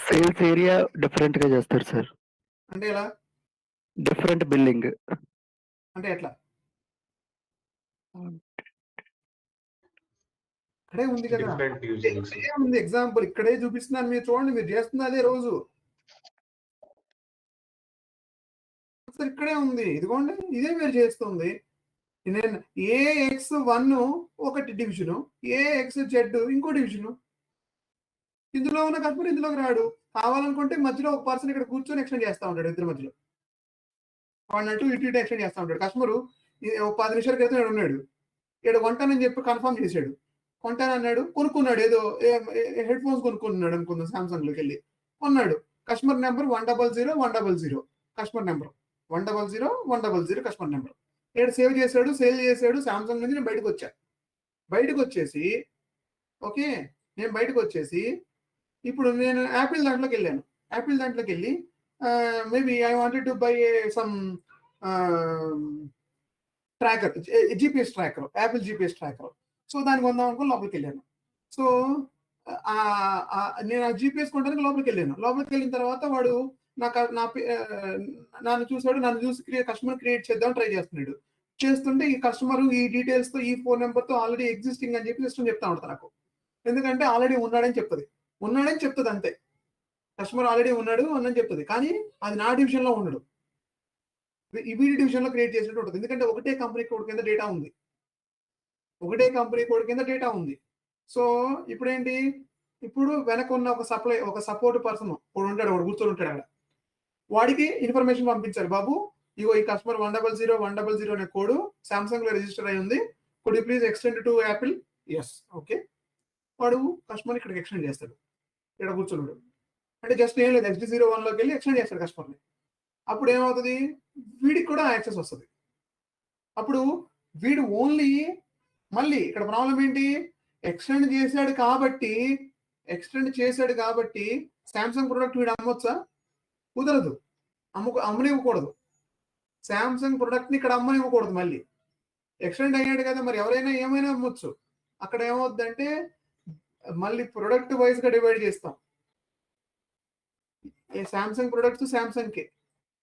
సేల్స్ ఏరియా డిఫరెంట్ గా చేస్తారు సార్. అంటే ఎలా? డిఫరెంట్ బిల్లింగ్ అంటే ఎట్లా? ఇక్కడే ఉంది కదా. Different usings. ఇక్కడే ఉంది ఎగ్జాంపుల్. ఇక్కడే చూపిస్తున్నాను. మీరు చూడండి. మీరు చేస్తుంది అదే రోజు. ఇక్కడే ఉంది. ఇదిగోండి. ఇదే మీరు చేస్తుంది. నేను AX1 ఒకటి డివిజను, AXZ ఇంకో డివిజను. ఇందులో ఉన్న కస్టమర్ ఇందులోకి రాడు. కావాలనుకుంటే మధ్యలో ఒక పర్సన్ ఇక్కడ కూర్చొని ఎక్స్టెండ్ చేస్తూ ఉంటాడు. ఇద్దరి మధ్యలో వాడినట్టు ఇటు ఎక్స్టెండ్ చేస్తూ ఉంటాడు. కస్టమరు 10 నిమిషాల క్రితం ఇక్కడ ఉన్నాడు. ఇక్కడ కొంటానని చెప్పి కన్ఫర్మ్ చేశాడు. కొంటానన్నాడు, కొనుక్కున్నాడు. ఏదో హెడ్ ఫోన్స్ కొనుక్కున్నాడు అనుకుందాం. సామ్సంగ్లోకి వెళ్ళి కొన్నాడు. Customer number 1000100. Customer number 1000100 customer number. ఇక్కడ సేవ్ చేశాడు, సేల్ చేశాడు. సామ్సంగ్ నుంచి నేను బయటకు వచ్చేసి ఓకే, నేను బయటకు వచ్చేసి ఇప్పుడు నేను యాపిల్ దాంట్లోకి వెళ్ళాను. యాపిల్ దాంట్లోకి వెళ్ళి maybe I wanted to buy some tracker, GPS tracker, Apple GPS tracker. So దానికి కొందాం అనుకుని లోపలికి వెళ్ళాను. సో నేను ఆ GPS కొనడానికి లోపలికి వెళ్ళిన తర్వాత వాడు నన్ను చూసాడు. నన్ను చూసి కస్టమర్ క్రియేట్ చేద్దాం ట్రై చేస్తున్నాడు. చేస్తుంటే ఈ కస్టమర్ ఈ డీటెయిల్స్ తో, ఈ ఫోన్ నెంబర్ తో ఆల్రెడీ ఎగ్జిస్టింగ్ అని చెప్పి సిస్టమ్ చెప్తా ఉంటుంది నాకు. ఎందుకంటే ఆల్రెడీ ఉన్నాడని చెప్తుంది అంతే. కస్టమర్ ఆల్రెడీ ఉన్నాడు అని చెప్తుంది. కానీ అది నా డివిజన్ లో ఉండడు. వీడి డివిజన్ లో క్రియేట్ చేసినట్టు ఉంటుంది. ఎందుకంటే ఒకటే కంపెనీ కోడ్ కింద డేటా ఉంది. సో ఇప్పుడు ఏంటి? ఇప్పుడు వెనక ఉన్న ఒక సపోర్ట్ పర్సన్ వాడు కూర్చొని ఉంటాడు అక్కడ. వాడికి ఇన్ఫర్మేషన్ పంపించాలి. బాబు, ఇగో ఈ కస్టమర్ 1000100 అనే కోడ్ సామ్సంగ్ లో రిజిస్టర్ అయి ఉంది. Could you please extend to Apple? Yes. Okay. వాడు కస్టమర్ ఇక్కడికి ఎక్స్టెండ్ చేస్తాడు. ఇక్కడ కూర్చున్నాడు అంటే జస్ట్ ఏం లేదు, XD01లోకి వెళ్ళి ఎక్స్టెండ్ చేస్తాడు కస్టమర్ని. అప్పుడు ఏమవుతుంది? వీడికి కూడా యాక్సెస్ వస్తుంది. అప్పుడు వీడు ఓన్లీ మళ్ళీ ఇక్కడ ప్రాబ్లం ఏంటి? ఎక్స్టెండ్ చేశాడు కాబట్టి సామ్సంగ్ ప్రొడక్ట్ వీడు అమ్మొచ్చా? కుదరదు. అమ్మనివ్వకూడదు. సామ్సంగ్ ప్రొడక్ట్ని ఇక్కడ అమ్మనివ్వకూడదు. మళ్ళీ ఎక్స్టెండ్ అయ్యాడు కదా, మరి ఎవరైనా ఏమైనా అమ్మొచ్చు. అక్కడ ఏమవుద్దంటే మళ్ళీ ప్రొడక్ట్ వైజ్ గా డివైడ్ చేస్తాం. సామ్సంగ్ ప్రొడక్ట్స్ సామ్సంగ్కే.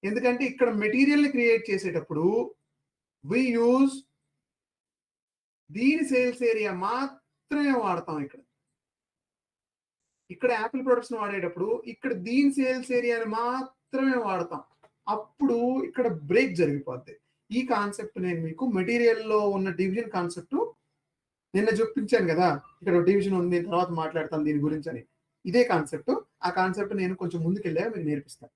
ఎందుకంటే ఇక్కడ మెటీరియల్ ని క్రియేట్ చేసేటప్పుడు వి యూజ్ దీని సేల్స్ ఏరియా మాత్రమే వాడతాం. ఇక్కడ యాపిల్ ప్రొడక్ట్స్ వాడేటప్పుడు ఇక్కడ దీని సేల్స్ ఏరియాని మాత్రమే వాడతాం. అప్పుడు ఇక్కడ బ్రేక్ జరిగిపోద్ది. ఈ కాన్సెప్ట్ నేను మీకు మెటీరియల్లో ఉన్న డివిజన్ కాన్సెప్ట్ నిన్న చూపించాను కదా. ఇక్కడ డివిజన్ ఉంది, తర్వాత మాట్లాడతాను దీని గురించి అని. ఇదే కాన్సెప్ట్. ఆ కాన్సెప్ట్ నేను కొంచెం ముందుకెళ్ళా మీకు నేర్పిస్తాను.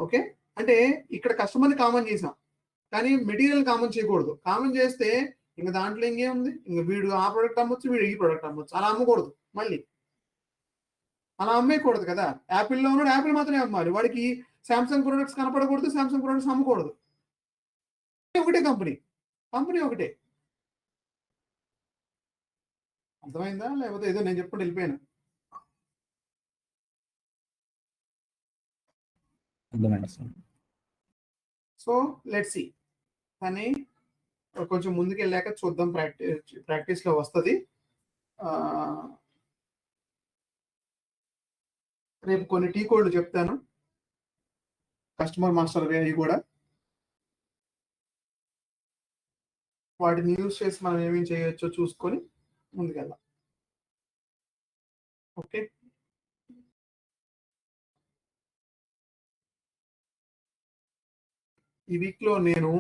ఓకే. అంటే ఇక్కడ కస్టమర్ని కామన్ చేసాం, కానీ మెటీరియల్ కామన్ చేయకూడదు. కామన్ చేస్తే ఇంకా దాంట్లో ఇంకేముంది? ఇంకా వీడు ఆ ప్రోడక్ట్ అమ్మొచ్చు, వీడు ఈ ప్రోడక్ట్ అమ్మొచ్చు. అలా అమ్మకూడదు. మళ్ళీ అలా అమ్మేయకూడదు కదా. యాపిల్లో ఉన్నాడు, యాపిల్ మాత్రమే అమ్మాలి. వాడికి సామ్సంగ్ ప్రొడక్ట్స్ కనపడకూడదు, సామ్సంగ్ ప్రొడక్ట్స్ అమ్మకూడదు. ఒకటే కంపెనీ ఒకటే. అర్థమైందా? లేకపోతే ఏదో నేను చెప్పుకుంటూ వెళ్ళిపోయాను. So let's see. కానీ కొంచెం ముందుకు వెళ్ళాక చూద్దాం, ప్రాక్టీస్లో వస్తుంది. రేపు కొన్ని టీ కోడ్లు చెప్తాను, కస్టమర్ మాస్టర్ అవి కూడా, వాటిని యూజ్ చేసి మనం ఏమేమి చేయొచ్చో చూసుకొని ముందుకెళ్దాం. ఓకే, ఈ వీక్లో నేను